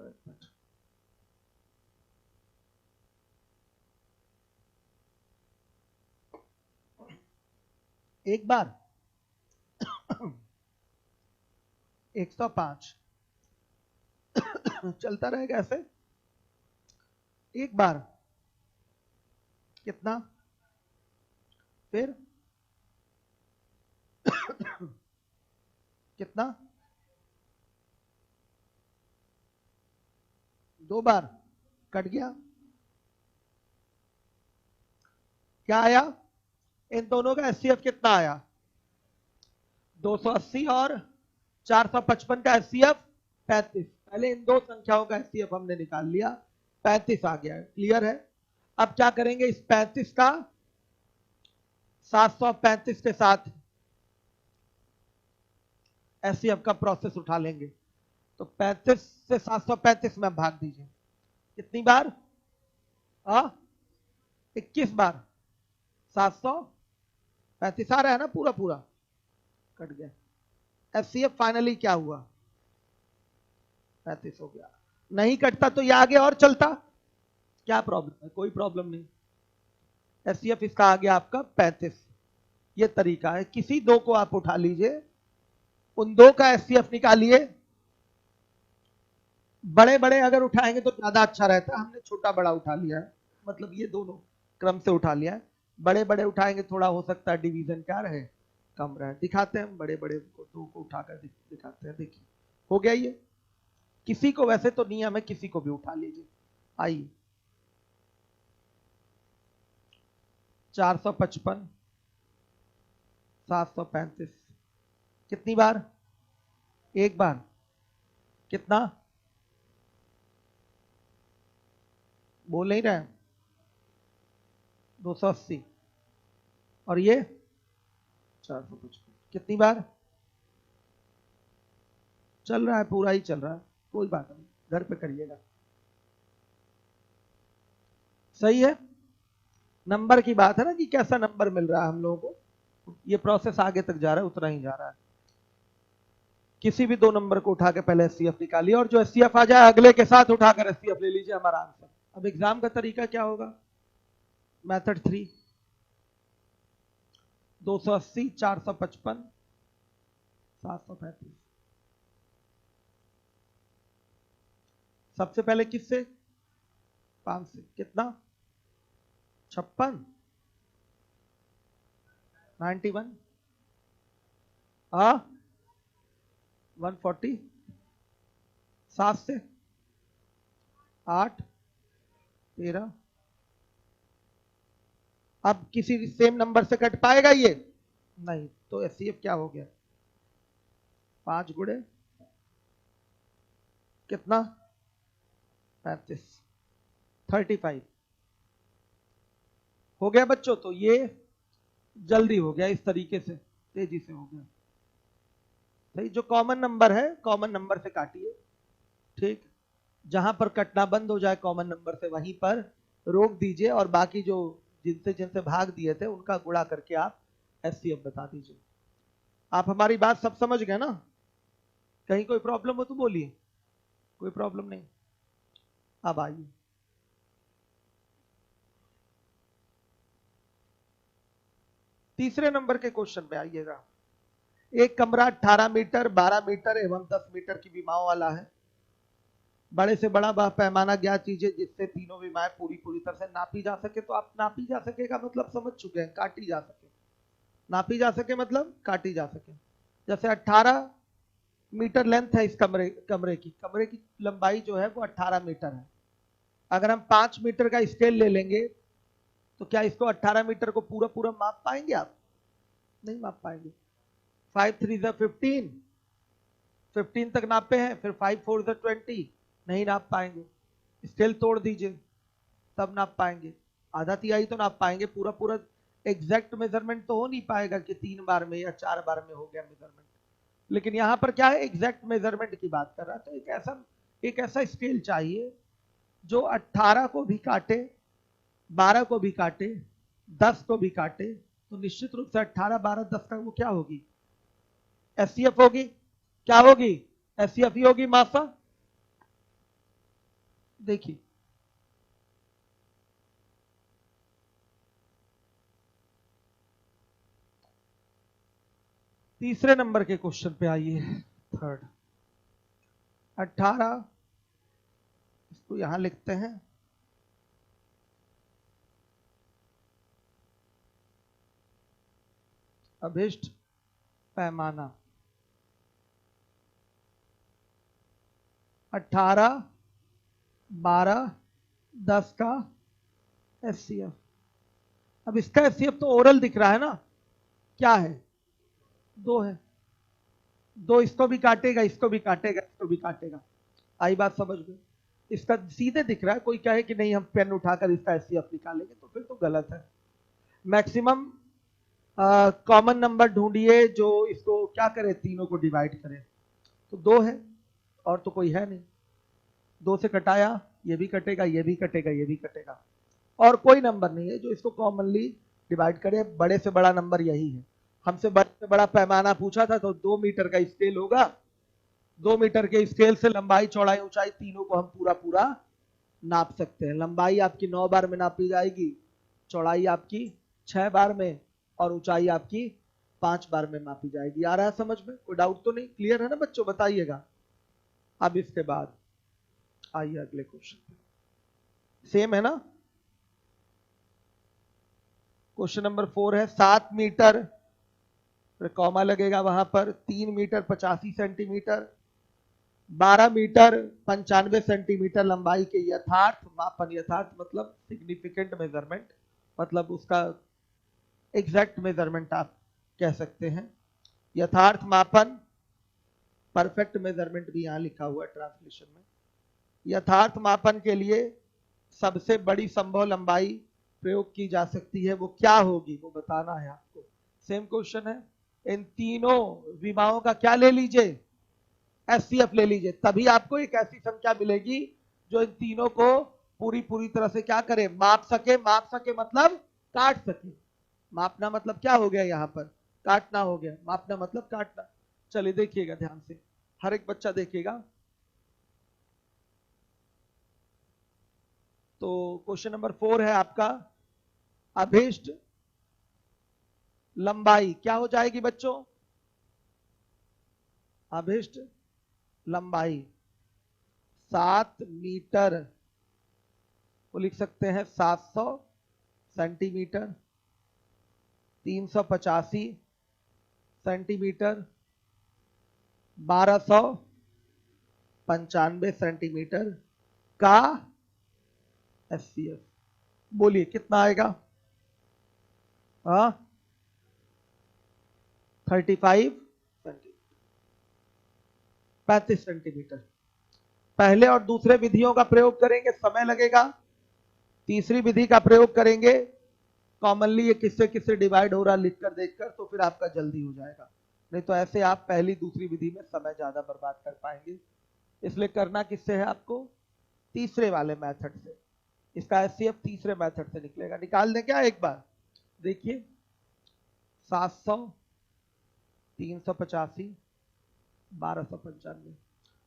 एक बार 105 चलता रहेगा ऐसे, एक बार कितना, फिर कितना, 2 बार, कट गया, क्या आया, इन दोनों का एचसीएफ कितना आया, 280 और 455 का एचसीएफ 35, पहले इन दो संख्याओं का एचसीएफ हमने निकाल लिया, 35 आ गया, क्लियर है। अब क्या करेंगे, इस 35 का 735 के साथ एचसीएफ का प्रोसेस उठा लेंगे, तो 35 से 735 में भाग दीजिए, कितनी बार, 21 बार, 735 आ रहा है ना, पूरा पूरा कट गया, एचसीएफ फाइनली क्या हुआ, 35 हो गया, नहीं कटता तो ये आगे और चलता, क्या प्रॉब्लम है, कोई प्रॉब्लम नहीं, एचसीएफ इसका आ गया आपका 35, ये तरीका है, किसी दो को आप उठा लीजिए, उन दो का एचसीएफ निकालिए, बड़े बड़े अगर उठाएंगे तो ज्यादा अच्छा रहता है, हमने छोटा बड़ा उठा लिया है, मतलब ये दोनों क्रम से उठा लिया है, बड़े बड़े उठाएंगे थोड़ा हो सकता है डिवीजन क्या रहे, कम रहे, दिखाते हैं बड़े बड़े को, दो को उठाकर दिखाते हैं, देखिए हो गया ये, किसी को, वैसे तो नियम है किसी को भी उठा लीजिए, आइए 455, 735। कितनी बार? एक बार। कितना? बोल नहीं रहे? 280। और ये 455। कितनी बार? चल रहा है, पूरा ही चल रहा है, कोई बात नहीं, घर पे करिएगा। सही है। नंबर की बात है ना कि कैसा नंबर मिल रहा है हम लोगों को, ये प्रोसेस आगे तक जा रहा है, उतना ही जा रहा है। किसी भी दो नंबर को उठा के पहले एचसीएफ निकालिए, और जो एचसीएफ आ जाए अगले के साथ उठाकर एचसीएफ ले लीजिए, हमारा आंसर। अब एग्जाम का तरीका क्या होगा? मेथड 3, 280, 455, 735। सबसे पहले किससे? 5 से। कितना? 56, 91, 140। 7 से 8, 13। अब किसी सेम नंबर से कट पाएगा ये? नहीं, तो एचसीएफ क्या हो गया? 5 गुणे कितना? 35, 35 हो गया बच्चों। तो ये जल्दी हो गया, इस तरीके से तेजी से हो गया। सही। जो कॉमन नंबर है, कॉमन नंबर से काटिए। ठीक, जहां पर कटना बंद हो जाए कॉमन नंबर से वहीं पर रोक दीजिए, और बाकी जो जिनसे जिनसे भाग दिए थे उनका गुणा करके आप एचसीएफ बता दीजिए। आप हमारी बात सब समझ गए ना? कहीं कोई प्रॉब्लम हो तो बोलिए, कोई प्रॉब्लम नहीं। अब आइए, तीसरे नंबर के क्वेश्चन पे आइएगा। एक कमरा 18 मीटर, 12 मीटर एवं 10 मीटर की विमाओं वाला है। बड़े से बड़ा वह पैमाना ज्ञात कीजिए जिससे तीनों विमाएं पूरी तरह से नापी जा सके। तो आप नापी जा सके का मतलब समझ चुके हैं, काटी जा सके। नापी जा सके मतलब काटी जा सके। जैसे 18 मीटर लेंथ है इस कमरे की लंबाई जो है वो 18 मीटर है। अगर हम 5 मीटर का स्केल ले लेंगे तो क्या इसको 18 मीटर को पूरा माप पाएंगे आप? नहीं माप पाएंगे। 5 3 15, 15 तक नापे हैं, फिर 5 4 20, नहीं नाप पाएंगे। स्केल तोड़ दीजिए तब नाप पाएंगे। आधा तिहाई तो नाप पाएंगे, पूरा एग्जैक्ट मेजरमेंट तो हो नहीं पाएगा कि 3 बार में या 4 बार में हो गया मेजरमेंट। लेकिन यहां पर क्या है, एग्जैक्ट मेजरमेंट की बात कर रहा है। तो एक ऐसा स्केल चाहिए जो 18 को भी काटे, 12 को भी काटे, 10 को भी काटे। तो निश्चित रूप से 18 12 10 का वो क्या होगी? एचसीएफ होगी। क्या होगी? एचसीएफ ही होगी माफा। देखिए, तीसरे नंबर के क्वेश्चन पे आइए। थर्ड, 18, इसको यहां लिखते हैं, अभिष्ट पैमाना 18 12 10 का एचसीएफ। अब इसका एचसीएफ तो ओरल दिख रहा है ना, क्या है? 2 है। 2 इसको भी काटेगा, इसको भी काटेगा, इसको भी काटेगा। आई बात समझ में? इसका सीधे दिख रहा है। कोई कहे कि नहीं हम पेन उठाकर इसका एचसीएफ निकालेंगे तो फिर तो गलत है। मैक्सिमम कॉमन नंबर ढूंढिए जो इसको क्या करे, तीनों को डिवाइड करे। तो 2 है और तो कोई है नहीं। 2 से कटाया, ये भी कटेगा, ये भी कटेगा, ये भी कटेगा, और कोई नंबर नहीं है जो इसको कॉमनली डिवाइड करे। बड़े से बड़ा नंबर यही है। हमसे बड़े से बड़ा पैमाना पूछा था तो 2 मीटर का स्केल होगा। 2 मीटर के स्केल से लंबाई चौड़ाई ऊंचाई तीनों को हम पूरा नाप सकते हैं। लंबाई आपकी 9 बार में नापी जाएगी, चौड़ाई आपकी 6 बार में, और ऊंचाई आपकी 5 बार में नापी जाएगी। आ रहा है समझ में? कोई डाउट तो नहीं? क्लियर है ना बच्चों? बताइएगा। अब इसके बाद आइए अगले क्वेश्चन। सेम है ना? क्वेश्चन नंबर 4 है 7 मीटर, कॉमा लगेगा वहां पर, 3 मीटर 85 सेंटीमीटर, 12 मीटर 95 सेंटीमीटर लंबाई के यथार्थ मापन। यथार्थ मतलब सिग्निफिकेंट मेजरमेंट, मतलब उसका एग्जैक्ट मेजरमेंट आप कह सकते हैं। यथार्थ मापन, परफेक्ट मेजरमेंट भी यहां लिखा हुआ है ट्रांसलेशन में। यथार्थ मापन के लिए सबसे बड़ी संभव लंबाई प्रयोग की जा सकती है, वो क्या होगी वो बताना है आपको। सेम क्वेश्चन है, इन तीनों विमाओं का क्या ले लीजिए, एचसीएफ ले लीजिए, तभी आपको एक ऐसी संख्या मिलेगी जो इन तीनों को पूरी पूरी तरह से क्या करे, माप सके। माप सके मतलब काट सके। मापना मतलब क्या हो गया, यहां पर काटना हो गया, मापना मतलब काटना। चलिए देखिएगा ध्यान से, हर एक बच्चा देखिएगा। तो क्वेश्चन नंबर 4 है आपका, अभीष्ट लंबाई क्या हो जाएगी बच्चों, अभीष्ट लंबाई 7 मीटर को लिख सकते हैं 700 सेंटीमीटर, 385 सेंटीमीटर, 1295 सेंटीमीटर का एचसीएफ। बोलिए कितना आएगा, हाँ 35 सेंटीमीटर। पहले और दूसरे विधियों का प्रयोग करेंगे, समय लगेगा। तीसरी विधि का प्रयोग करेंगे, कॉमनली ये किससे किससे डिवाइड हो रहा लिखकर देखकर, तो फिर आपका जल्दी हो जाएगा। नहीं तो ऐसे आप पहली दूसरी विधि में समय ज्यादा बर्बाद कर पाएंगे। इसलिए करना किससे है आपको, तीसरे वाले मेथड से। इसका एचसीएफ तीसरे मेथड से निकलेगा। निकाल दें क्या एक बार, देखिए 700, 385, 1295।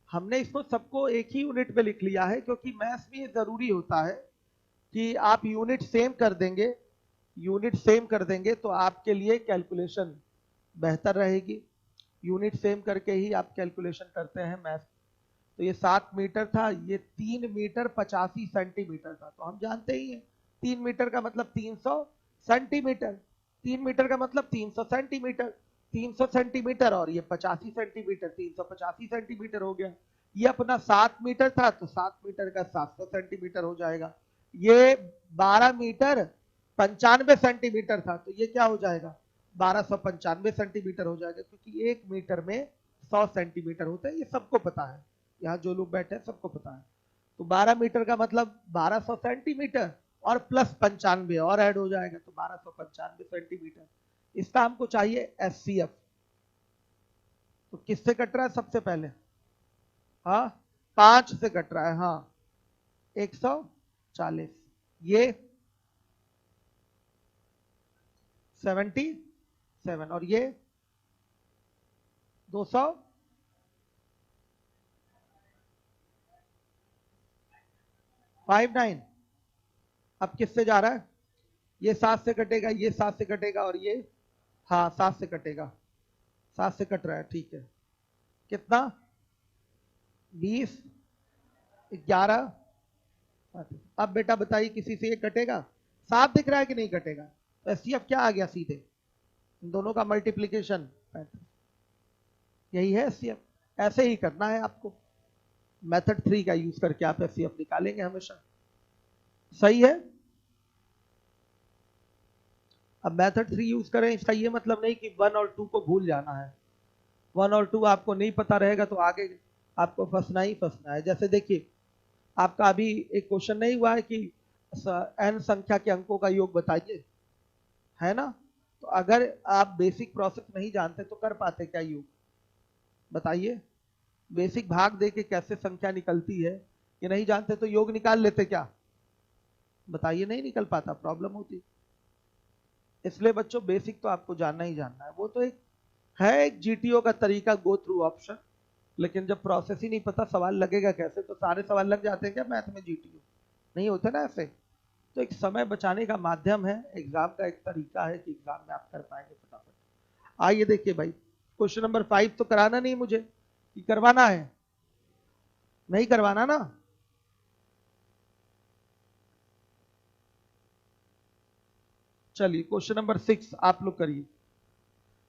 हमने इसको सबको एक ही यूनिट में लिख लिया है, क्योंकि मैथ्स में ये जरूरी होता है कि आप यूनिट सेम कर देंगे, यूनिट सेम कर देंगे तो आपके लिए कैलकुलेशन बेहतर रहेगी। यूनिट सेम करके ही आप कैलकुलेशन करते हैं मैथ्स। तो ये 7 मीटर था, ये 3 मीटर 85 सेंटीमीटर था, तो हम जानते ही हैं 3 मीटर का मतलब 300 सेंटीमीटर, 3 मीटर का मतलब 300 सेंटीमीटर, 300 सेंटीमीटर और ये 85 सेंटीमीटर, 385 सेंटीमीटर हो गया। ये अपना 7 मीटर था तो 7 मीटर का 700 सेंटीमीटर हो जाएगा। ये 12 मीटर 95 सेंटीमीटर था तो ये क्या हो जाएगा, 1295 सेंटीमीटर हो जाएगा, क्योंकि 1 मीटर में 100 सेंटीमीटर होता है, ये सबको पता है, यहाँ जो लोग बैठे हैं सबको पता है। तो 12 मीटर का मतलब 1200 सेंटीमीटर और प्लस 95 और ऐड हो जाएगा, तो 1295 सेंटीमीटर। इसका हमको चाहिए एचसीएफ। तो किससे कट रहा है सबसे पहले, हाँ 5 से कट रहा है, हाँ 140, ये 77 और ये 259। अब किससे जा रहा है, ये 7 से कटेगा, ये 7 से कटेगा और ये हाँ 7 से कटेगा, 7 से कट रहा है, ठीक है। कितना 20, 11। अब बेटा बताइए किसी से ये कटेगा, साफ दिख रहा है कि नहीं कटेगा, तो एचसीएफ क्या आ गया सीधे, इन दोनों का मल्टीप्लीकेशन 35, यही है एचसीएफ। ऐसे ही करना है आपको, मेथड 3 का यूज करके आप एचसीएफ निकालेंगे हमेशा, सही है। अब मेथड 3 यूज करें, इसका ये मतलब नहीं कि 1 और 2 को भूल जाना है। 1 और 2 आपको नहीं पता रहेगा तो आगे आपको फंसना ही फंसना है। जैसे देखिए, आपका अभी एक क्वेश्चन नहीं हुआ है कि n संख्या के अंकों का योग बताइए, है ना। तो अगर आप बेसिक प्रोसेस नहीं जानते तो कर पाते क्या योग, बताइए। बेसिक भाग दे के कैसे संख्या निकलती है ये नहीं जानते तो योग निकाल लेते क्या, बताइए, नहीं निकल पाता, प्रॉब्लम होती। इसलिए बच्चों बेसिक तो आपको जानना ही जानना है। वो तो एक है, एक जीटीओ का तरीका, गो थ्रू ऑप्शन, लेकिन जब प्रोसेस ही नहीं पता सवाल लगेगा कैसे, तो सारे सवाल लग जाते हैं क्या मैथ में जीटीओ, नहीं होते ना ऐसे। तो एक समय बचाने का माध्यम है, एग्जाम का एक तरीका है कि एग्जाम में आप कर पाएंगे फटाफट। आइए देखिए भाई, क्वेश्चन नंबर 5 तो कराना नहीं मुझे, कि करवाना है, नहीं करवाना ना। चलिए क्वेश्चन नंबर 6 आप लोग करिए।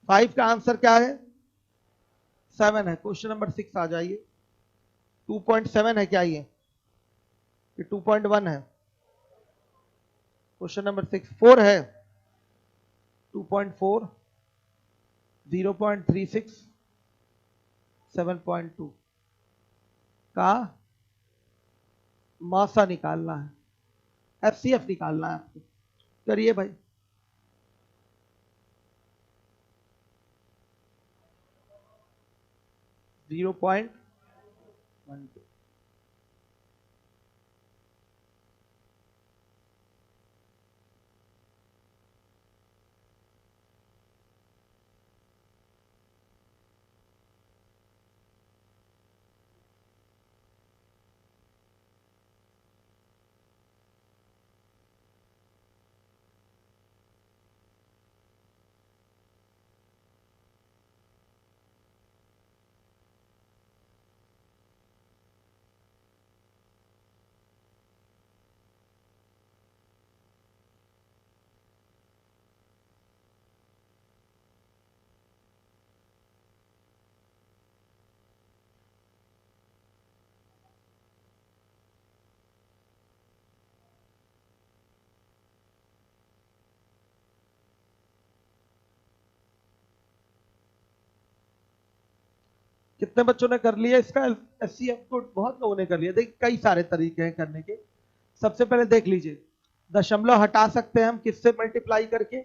5 का आंसर क्या है, 7 है। क्वेश्चन नंबर 6 आ जाइए। 2.7 है क्या ये 2.1 है, क्वेश्चन नंबर 6 4 है, 2.4, 0.36, 7.2 का मासा निकालना है, एफसीएफ निकालना है आपको। करिए भाई। Zero point one two. कितने बच्चों ने कर लिया इसका एफसीएफ को? बहुत लोगों ने कर लिया। देखिए कई सारे तरीके हैं करने के। सबसे पहले देख लीजिए, दशमलव हटा सकते हैं हम किससे मल्टीप्लाई करके?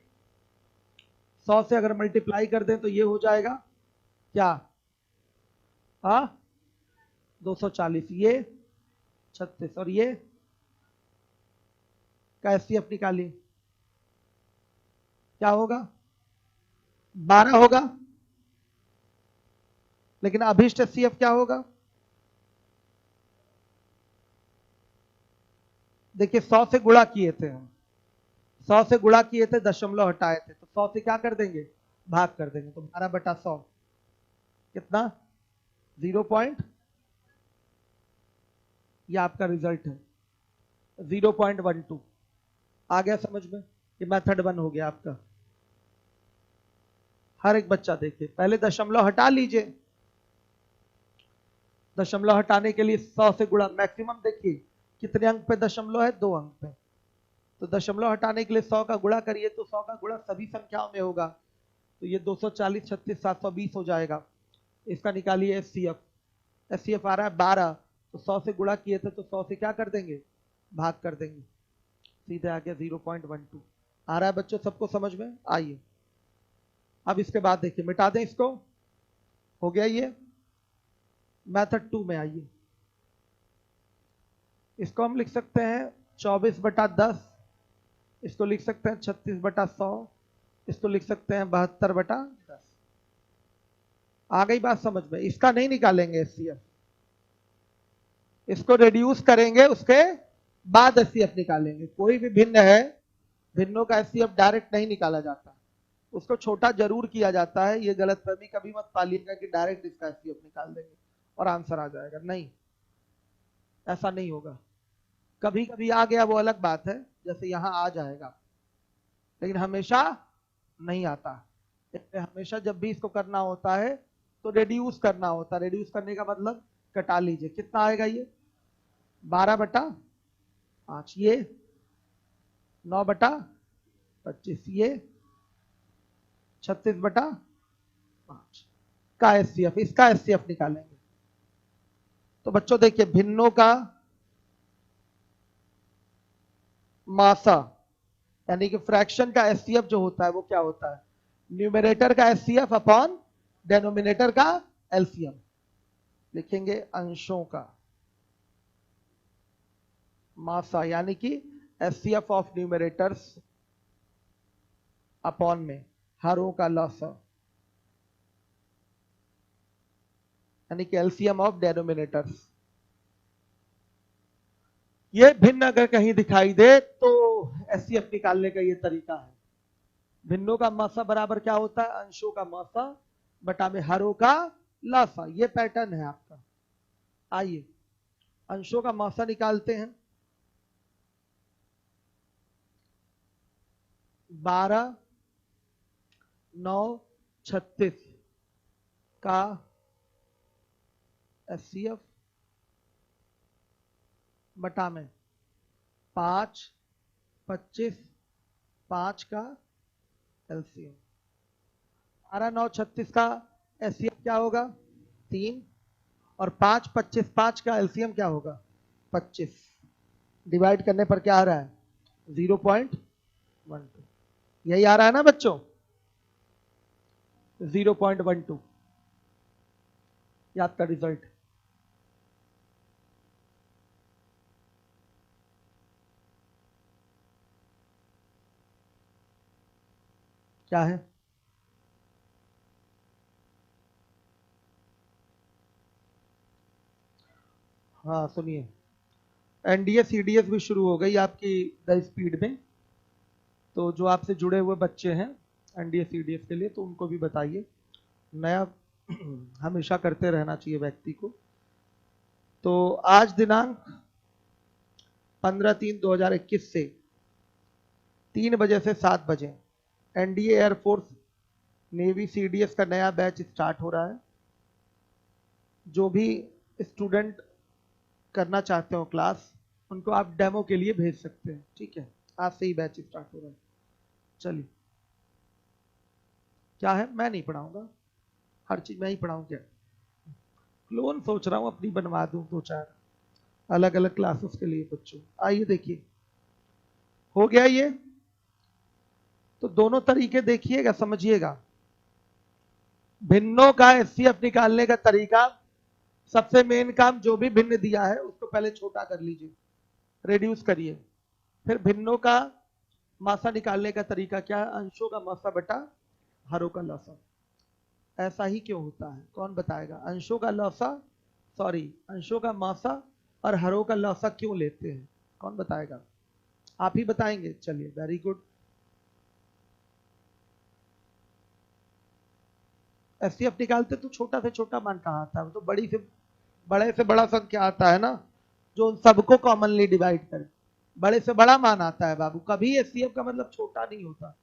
100 से अगर मल्टीप्लाई कर दें तो ये हो जाएगा क्या? 240, ये 36, और ये का एफसीएफ निकालिए, क्या होगा? 12 होगा। लेकिन अभिष्ट एफसीएफ क्या होगा? देखिए 100 से गुणा किए थे हम, 100 से गुणा किए थे, दशमलव हटाए थे, तो 100 से क्या कर देंगे? भाग कर देंगे। तो 12/100 कितना? 0. ये आपका रिजल्ट है 0.12। आ गया समझ में? ये मेथड 1 हो गया आपका। हर एक बच्चा देखिए, पहले दशमलव हटा लीजिए। दशमलव हटाने के लिए 100 से गुणा, मैक्सिमम देखिए कितने अंक पे दशमलव है? 2 अंक पे। तो दशमलव हटाने के लिए 100 का गुणा करिए, तो 100 का गुणा सभी संख्याओं में होगा, तो ये 240, 36, 720 हो जाएगा। इसका निकालिए एफसीएफ। एफसीएफ आ रहा है 12, तो 100 से गुणा किए थे, तो 100 से क्या कर देंगे? भाग कर देंगे। सीधे आ गया 0.12। आ रहा है बच्चों सबको समझ में? आइए अब इसके बाद देखिए, मिटा दें इसको। हो गया ये। मेथड 2 में आइए। इसको हम लिख सकते हैं 24/10, इसको लिख सकते हैं 36/100, इसको लिख सकते हैं 72/10। आ गई बात समझ में? इसका नहीं निकालेंगे एचसीएफ, इसको रिड्यूस करेंगे, उसके बाद एचसीएफ निकालेंगे। कोई भी भिन्न है, भिन्नों का एचसीएफ डायरेक्ट नहीं निकाला जाता, उसको छोटा जरूर किया जाता है। ये गलतफहमी कभी मत पालिएगा कि डायरेक्ट इसका एचसीएफ निकाल देंगे और आंसर आ जाएगा। नहीं, ऐसा नहीं होगा। कभी कभी आ गया वो अलग बात है, जैसे यहां आ जाएगा, लेकिन हमेशा नहीं आता। हमेशा जब भी इसको करना होता है तो रिड्यूस करना होता है। रिड्यूस करने का मतलब कटा लीजिए, कितना आएगा ये? 12/5, ये 9/25, ये 36/5 का एचसीएफ, इसका एचसीएफ निकालेंगे। तो बच्चों देखिए, भिन्नों का मासा यानी कि फ्रैक्शन का एचसीएफ जो होता है वो क्या होता है? न्यूमरेटर का एचसीएफ अपॉन डेनोमिनेटर का एलसीएम। लिखेंगे अंशों का मासा यानी कि एचसीएफ ऑफ न्यूमरेटर्स अपॉन में हरों का लॉसा यानी कि एलसीएम ऑफ डेनोमिनेटर्स। ये भिन्न अगर कहीं दिखाई दे तो एचसीएफ निकालने का ये तरीका है। भिन्नों का मासा बराबर क्या होता है? अंशों का मासा बटा में हरों का लासा। ये पैटर्न है आपका। आइए अंशों का मासा निकालते हैं। 12, 9, 36 का एचसीएफ बटा में 5, 25, 5 का एलसीएम 12 9 36 का एचसीएफ क्या होगा 3 और 5 25 5 का एलसीएम क्या होगा 25 डिवाइड करने पर क्या आ रहा है 0.12 यही आ रहा है ना बच्चों 0.12 ये आपका रिजल्ट क्या है हाँ सुनिए एनडीए सीडीएस भी शुरू हो गई आपकी द स्पीड में तो जो आपसे जुड़े हुए बच्चे हैं एनडीए सीडीएस के लिए तो उनको भी बताइए नया हमेशा करते रहना चाहिए व्यक्ति को तो आज दिनांक 15/3/2021 से 3 बजे से 7 बजे एनडीए एयरफोर्स नेवी सीडीएस का नया बैच स्टार्ट हो रहा है जो भी स्टूडेंट करना चाहते हो क्लास उनको आप डेमो के लिए भेज सकते हैं ठीक है आज से ही बैच स्टार्ट हो रहा है चलिए क्या है मैं नहीं पढ़ाऊंगा हर चीज मैं ही पढ़ाऊं क्या क्लोन सोच रहा हूं अपनी बनवा दूं 2-4 अलग अलग क्लासेस के लिए बच्चों आइए देखिए हो गया ये तो दोनों तरीके देखिएगा समझिएगा भिन्नों का एचसीएफ निकालने का तरीका सबसे मेन काम जो भी भिन्न दिया है उसको पहले छोटा कर लीजिए रिड्यूस करिए फिर भिन्नों का मासा निकालने का तरीका क्या है अंशों का मासा बटा हरों का लौसा ऐसा ही क्यों होता है कौन बताएगा अंशों का लौसा अंशों का मासा और हरों का लौसा क्यों लेते हैं कौन बताएगा आप ही बताएंगे चलिए वेरी गुड एचसीएफ निकालते तो छोटा से छोटा मान कहाँ आता है तो बड़े से बड़ा संख्या आता है ना जो उन सबको कॉमनली डिवाइड करे बड़े से बड़ा मान आता है बाबू कभी एचसीएफ का मतलब छोटा नहीं होता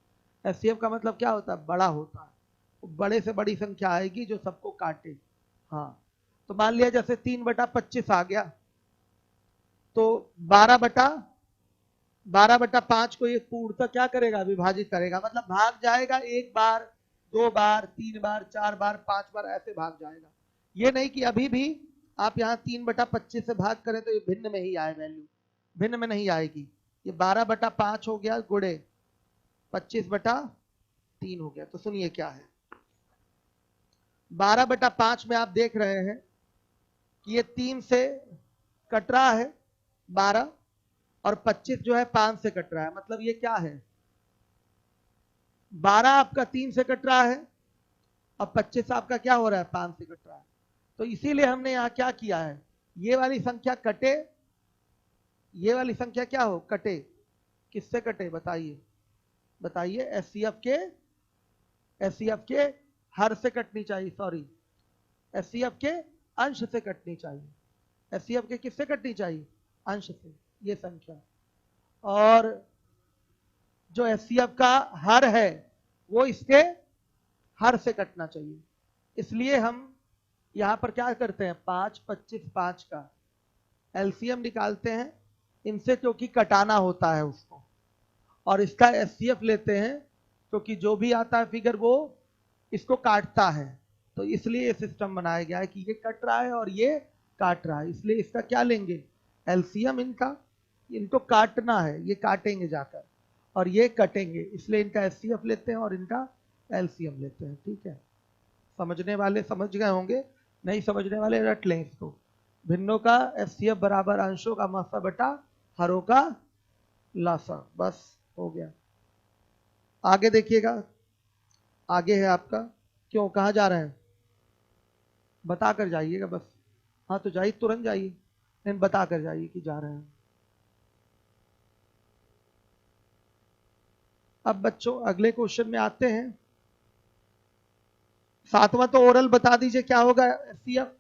एचसीएफ का मतलब क्या होता है बड़ा होता है बड़े से बड़ी संख्या आएगी जो सबको काटे हाँ तो मान लिया जैसे 3/25 आ गया तो 12/5 को ये पूर्णतः क्या करेगा विभाजित करेगा मतलब भाग जाएगा 1 बार 2 बार 3 बार 4 बार 5 बार ऐसे भाग जाएगा ये नहीं कि अभी भी आप यहाँ 3/25 से भाग करें तो ये भिन्न में ही आए वैल्यू भिन्न में नहीं आएगी ये 12/5 हो गया गुणे 25/3 हो गया तो सुनिए क्या है 12/5 में आप देख रहे हैं कि ये 3 से कट रहा है 12 और 25 जो है 5 से कट रहा है मतलब ये क्या है 12 आपका 3 से कट रहा है और 25 आपका क्या हो रहा है 5 से कट रहा है तो इसीलिए हमने यहां क्या किया है ये वाली संख्या कटे ये वाली संख्या क्या हो कटे किससे कटे बताइए एचसीएफ के हर से कटनी चाहिए एचसीएफ के अंश से कटनी चाहिए एचसीएफ के किससे कटनी चाहिए अंश से ये संख्या और जो एचसीएफ का हर है वो इसके हर से कटना चाहिए इसलिए हम यहां पर क्या करते हैं 5 25 5 का एलसीएम निकालते हैं इनसे क्योंकि कटाना होता है उसको और इसका एचसीएफ लेते हैं क्योंकि जो भी आता है फिगर वो इसको काटता है तो इसलिए ये सिस्टम बनाया गया है कि ये कट रहा है और ये काट रहा है इसलिए इसका क्या लेंगे एलसीएम इनको काटना है ये काटेंगे जाकर और ये कटेंगे इसलिए इनका एचसीएफ लेते हैं और इनका एलसीएम लेते हैं ठीक है समझने वाले समझ गए होंगे नहीं समझने वाले रट लें इसको भिन्नों का एचसीएफ बराबर अंशों का मासा बटा हरों का लासा बस हो गया आगे देखिएगा आगे है आपका क्यों कहां जा रहे हैं बता कर जाइएगा बस हाँ तो जाइए तुरंत जाइए लेकिन बता कर जाइए कि जा रहे हैं अब बच्चों अगले क्वेश्चन में आते हैं 7वां तो ओरल बता दीजिए क्या होगा एचसीएफ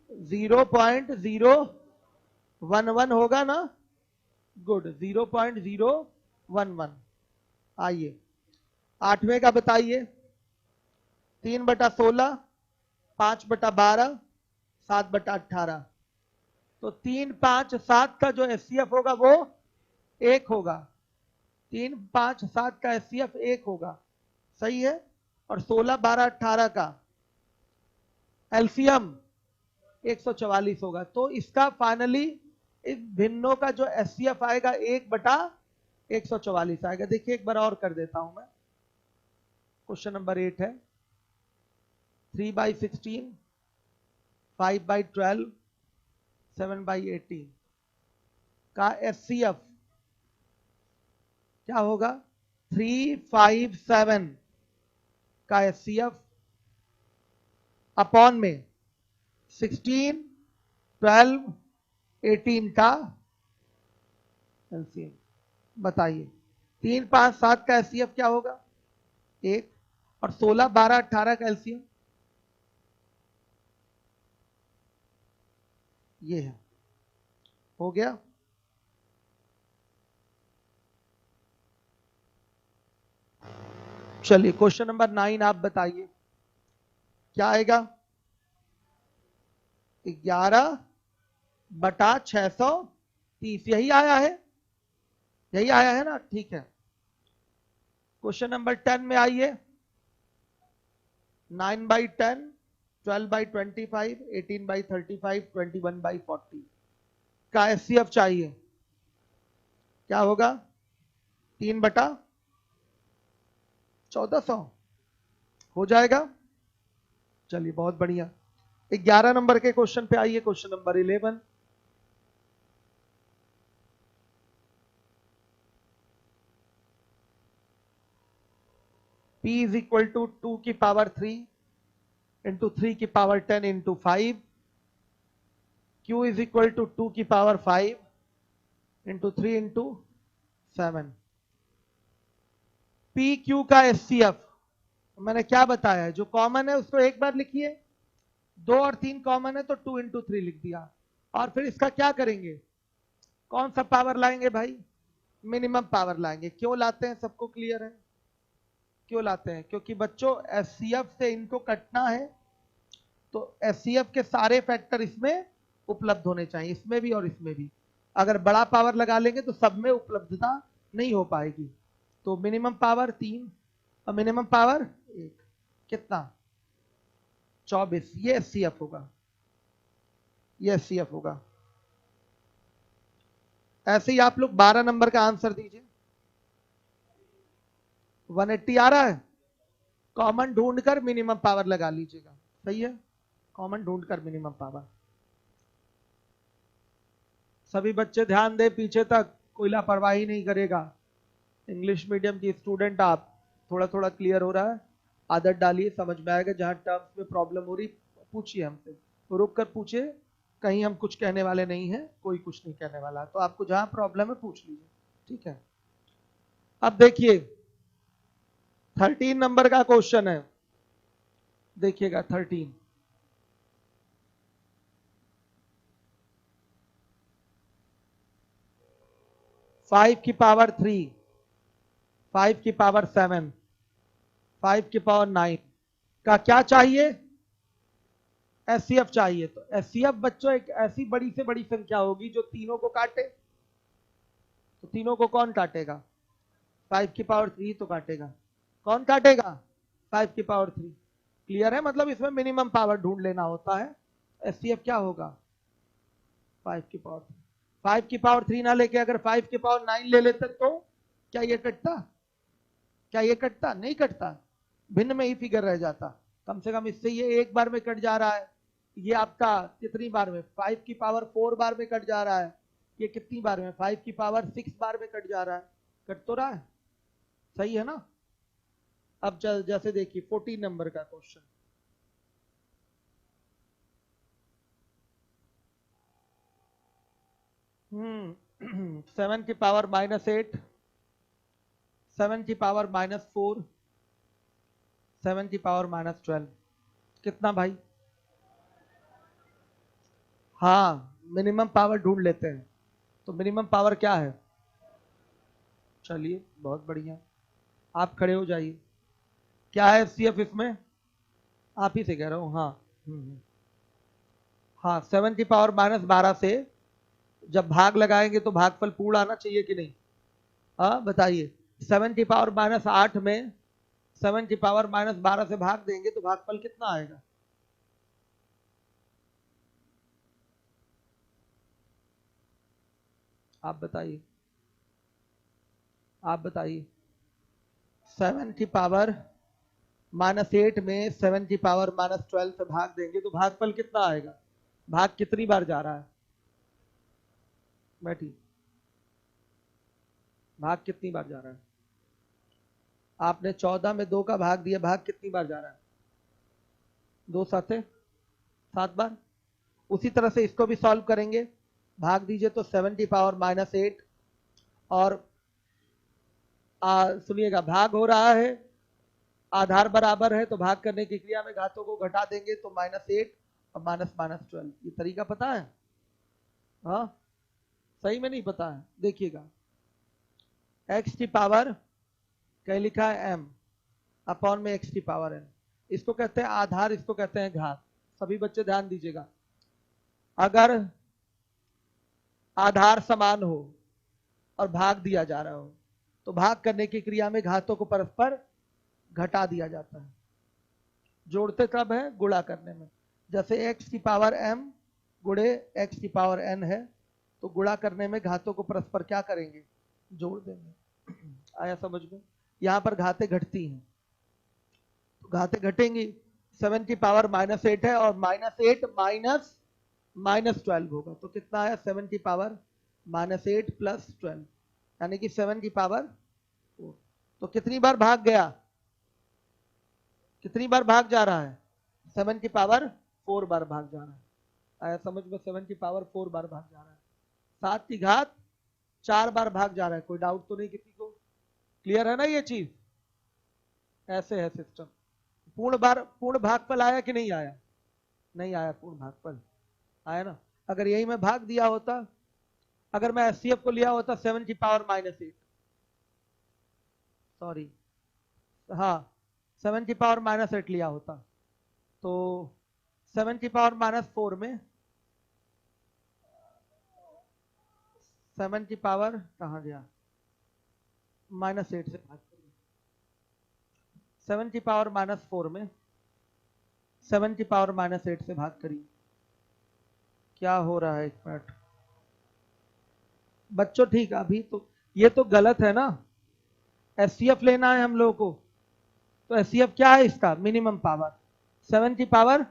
0.011 होगा ना गुड 0.011 आइए 8वें का बताइए 3/16 5/12 7/18 तो 3 5 7 का जो एचसीएफ होगा वो 1 होगा 3, 5, 7 का एचसीएफ 1 होगा, सही है। और 16, 12, 18 का एलसीएम 144 होगा। तो इसका फाइनली इस भिन्नों का जो एचसीएफ आएगा 1/144 आएगा। देखिए एक बार और कर देता हूं मैं। क्वेश्चन नंबर 8 है 3/16, 5/12, 7/18 का एचसीएफ क्या होगा? 357 का एचसीएफ अपॉन में 16, 12, 18 का एलसीएम। बताइए 3, 5, 7 का एचसीएफ क्या होगा? 1। और 16, 12, 18 का एलसीएम ये है। हो गया? चलिए क्वेश्चन नंबर 9 आप बताइए क्या आएगा? 11/630 यही आया है, यही आया है ना? ठीक है। क्वेश्चन नंबर 10 में आइए 9/10, 12/25, 18/35, 21/40 का एचसीएफ चाहिए। क्या होगा? 3/1400 हो जाएगा। चलिए बहुत बढ़िया। 11 नंबर के क्वेश्चन पे आइए, question number 11। P is equal to 2 की पावर 3 इंटू 3 की power 10 into 5, Q is equal to 2 की power 5 into 3 into 7। P Q का एचसीएफ मैंने क्या बताया है? जो कॉमन है उसको एक बार लिखिए, 2 और 3 कॉमन है तो 2 इंटू 3 लिख दिया। और फिर इसका क्या करेंगे? कौन सा पावर लाएंगे भाई? मिनिमम पावर लाएंगे। क्यों लाते हैं? सबको क्लियर है क्यों लाते हैं? क्योंकि बच्चों एचसीएफ से इनको कटना है, तो एचसीएफ के सारे फैक्टर इसमें उपलब्ध होने चाहिए, इसमें भी और इसमें भी। अगर बड़ा पावर लगा लेंगे तो सब में उपलब्धता नहीं हो पाएगी। तो मिनिमम पावर 3 और मिनिमम पावर 1 कितना? 24। ये एचसीएफ होगा, ये एचसीएफ होगा। ऐसे ही आप लोग 12 नंबर का आंसर दीजिए। 180 आ रहा है, कॉमन ढूंढकर मिनिमम पावर लगा लीजिएगा। सही है, कॉमन ढूंढकर मिनिमम पावर। सभी बच्चे ध्यान दें पीछे तक, कोई लापरवाही नहीं करेगा। इंग्लिश मीडियम की स्टूडेंट आप, थोड़ा थोड़ा क्लियर हो रहा है, आदत डालिए, समझ में आएगा। जहां टर्म्स में प्रॉब्लम हो रही पूछिए हमसे, रुक कर पूछिए, कहीं हम कुछ कहने वाले नहीं हैं, कोई कुछ नहीं कहने वाला। तो आपको जहां प्रॉब्लम है पूछ लीजिए, ठीक है। अब देखिए 13 नंबर का क्वेश्चन है, देखिएगा 13। फाइव की पावर 3, 5 की पावर 7, 5 की पावर 9 का क्या चाहिए? एचसीएफ चाहिए। तो एचसीएफ बच्चों एक ऐसी बड़ी से बड़ी संख्या होगी जो तीनों को काटे। तो तीनों को कौन काटेगा? 5 की पावर 3 तो काटेगा। कौन काटेगा? 5 की पावर 3। क्लियर है? मतलब इसमें मिनिमम पावर ढूंढ लेना होता है। एचसीएफ क्या होगा? 5 की पावर 3। 5 की पावर 3 ना लेके अगर 5 की पावर 9 ले लेते तो क्या ये कटता? क्या ये कटता? नहीं कटता, भिन्न में ही फिगर रह जाता। कम से कम इससे ये एक बार में कट जा रहा है। ये आपका कितनी बार में? 5 की पावर 4 बार में कट जा रहा है। ये कितनी बार में? 5 की पावर 6 बार में कट जा रहा है। कट तो रहा है, सही है ना? अब चल जैसे देखिए 14 नंबर का क्वेश्चन। हम्म 7 की पावर -8, 7 की पावर -4, 7 की पावर -12 कितना भाई? हाँ, मिनिमम पावर ढूंढ लेते हैं। तो मिनिमम पावर क्या है? चलिए बहुत बढ़िया, आप खड़े हो जाइए। क्या है एचसीएफ इसमें? आप ही से कह रहा हूं। हाँ हाँ, 7 की पावर -12 से जब भाग लगाएंगे तो भागफल पूर्ण आना चाहिए कि नहीं? हाँ बताइए। 7⁻⁻8 में 7⁻⁻12 से भाग देंगे तो भागफल कितना आएगा? आप बताइए, आप बताइए। 7⁻⁻8 में 7⁻⁻12 से भाग देंगे तो भागफल कितना आएगा? भाग कितनी बार जा रहा है? बैठिए, भाग कितनी बार जा रहा है? आपने 14 में 2 का भाग दिया, भाग कितनी बार जा रहा है? 2 7 7 बार। उसी तरह से इसको भी सॉल्व करेंगे, भाग दीजिए तो 7⁻⁻8 और सुनिएगा, भाग हो रहा है, आधार बराबर है तो भाग करने की क्रिया में घातों को घटा देंगे तो -8 और -12। ये तरीका पता है? हाँ, सही में नहीं पता है? देखिएगा, x की पावर क्या लिखा है? m अपॉन में x की पावर n। इसको कहते हैं आधार, इसको कहते हैं घात। सभी बच्चे ध्यान दीजिएगा, अगर आधार समान हो और भाग दिया जा रहा हो तो भाग करने की क्रिया में घातों को परस्पर घटा दिया जाता है। जोड़ते कब है? गुणा करने में। जैसे x की पावर m गुणे x की पावर n है तो गुणा करने में घातों को परस्पर क्या करेंगे? जोड़ देंगे। आया समझ में? यहां पर घातें घटती हैं तो घातें घटेंगी। 7⁻⁻8 है और -8 -12 होगा तो कितना आया? 7⁻⁻8 प्लस 12 यानी कि 7⁻4। तो कितनी बार भाग गया? कितनी बार भाग जा रहा है? 7⁻4 बार भाग जा रहा है। आया समझ में? 7⁻4 बार भाग जा रहा है। 7 की घात 4 बार भाग जा रहा है। कोई डाउट तो नहीं किसी को? क्लियर है ना ये चीज? ऐसे है सिस्टम। पूर्ण भागफल आया कि नहीं आया? नहीं आया पूर्ण भागफल। आया ना? अगर यही मैं भाग दिया होता, अगर मैं एचसीएफ को लिया होता 7⁻⁻8, सॉरी, हाँ 7⁻⁻8 लिया होता तो 7⁻⁻4 में 7 की पावर कहां गया? -8 से भाग करिए। 7⁻⁻4 में 7⁻⁻8 से भाग करिए। क्या हो रहा है? 1 मिनट बच्चों, ठीक है। अभी तो ये तो गलत है ना, एचसीएफ लेना है हम लोगों को। तो एचसीएफ क्या है इसका? मिनिमम पावर 7 की पावर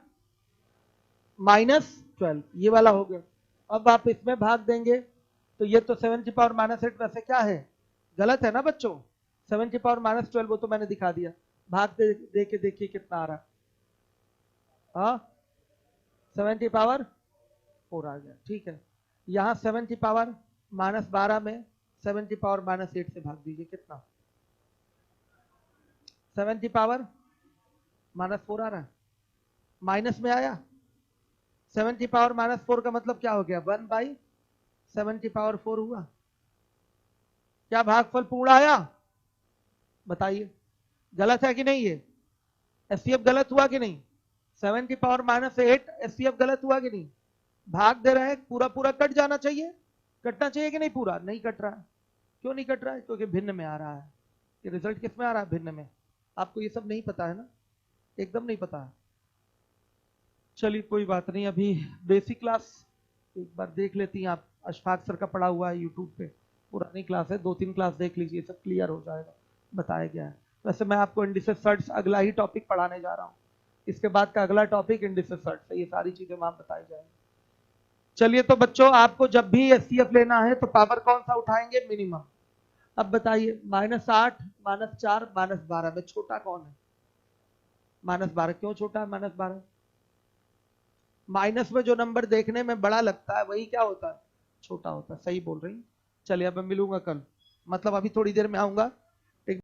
-12, ये वाला हो गया। अब आप इसमें भाग देंगे तो ये तो 7 की पावर -8 वैसे क्या है? गलत है ना बच्चों? 7 की पावर -12 वो तो मैंने दिखा दिया। भाग दे के देखिए कितना आ रहा है। हाँ, 7 की पावर 4 आ गया। ठीक है, यहाँ 7 की पावर -12 में 7 की पावर -8 से भाग दीजिए, कितना? 7 की पावर -4 आ रहा है, माइनस में आया। 7 की पावर -4 का मतलब क्या हो गया? 1/7 की पावर 4 हुआ। क्या भागफल पूर्ण आया? बताइए, गलत है कि नहीं? ये एचसीएफ गलत हुआ कि नहीं? 7 की पावर -8 एचसीएफ गलत हुआ कि नहीं? भाग दे रहे हैं, पूरा पूरा कट जाना चाहिए, कटना चाहिए कि नहीं? पूरा नहीं कट रहा है। क्यों नहीं कट रहा है? क्योंकि भिन्न में आ रहा है। ये रिजल्ट किस में आ रहा है? भिन्न में। आपको ये सब नहीं पता है ना? एकदम नहीं पता है। चलिए कोई बात नहीं, अभी बेसिक क्लास एक बार देख लेती हैं आप। अशफाक सर का पढ़ा हुआ है यूट्यूब पे, पुरानी क्लास है, 2-3 क्लास देख लीजिए, सब क्लियर हो जाएगा, बताया गया है। वैसे मैं आपको इंडिसेस सर्ट्स अगला ही टॉपिक पढ़ाने जा रहा हूँ। इसके बाद का अगला टॉपिक इंडिसेस सर्ट्स है, ये सारी चीजें वहां बताई जाएंगी। चलिए तो बच्चों, आपको जब भी एचसीएफ लेना है तो पावर कौन सा उठाएंगे? मिनिमम। अब बताइए, -8 -4 -12 में छोटा कौन है? -12। क्यों छोटा है -12? माइनस में जो नंबर देखने में बड़ा लगता है वही क्या होता है? छोटा होता है। सही बोल रही। चलिए अब मैं मिलूंगा कल, मतलब अभी थोड़ी देर में आऊंगा,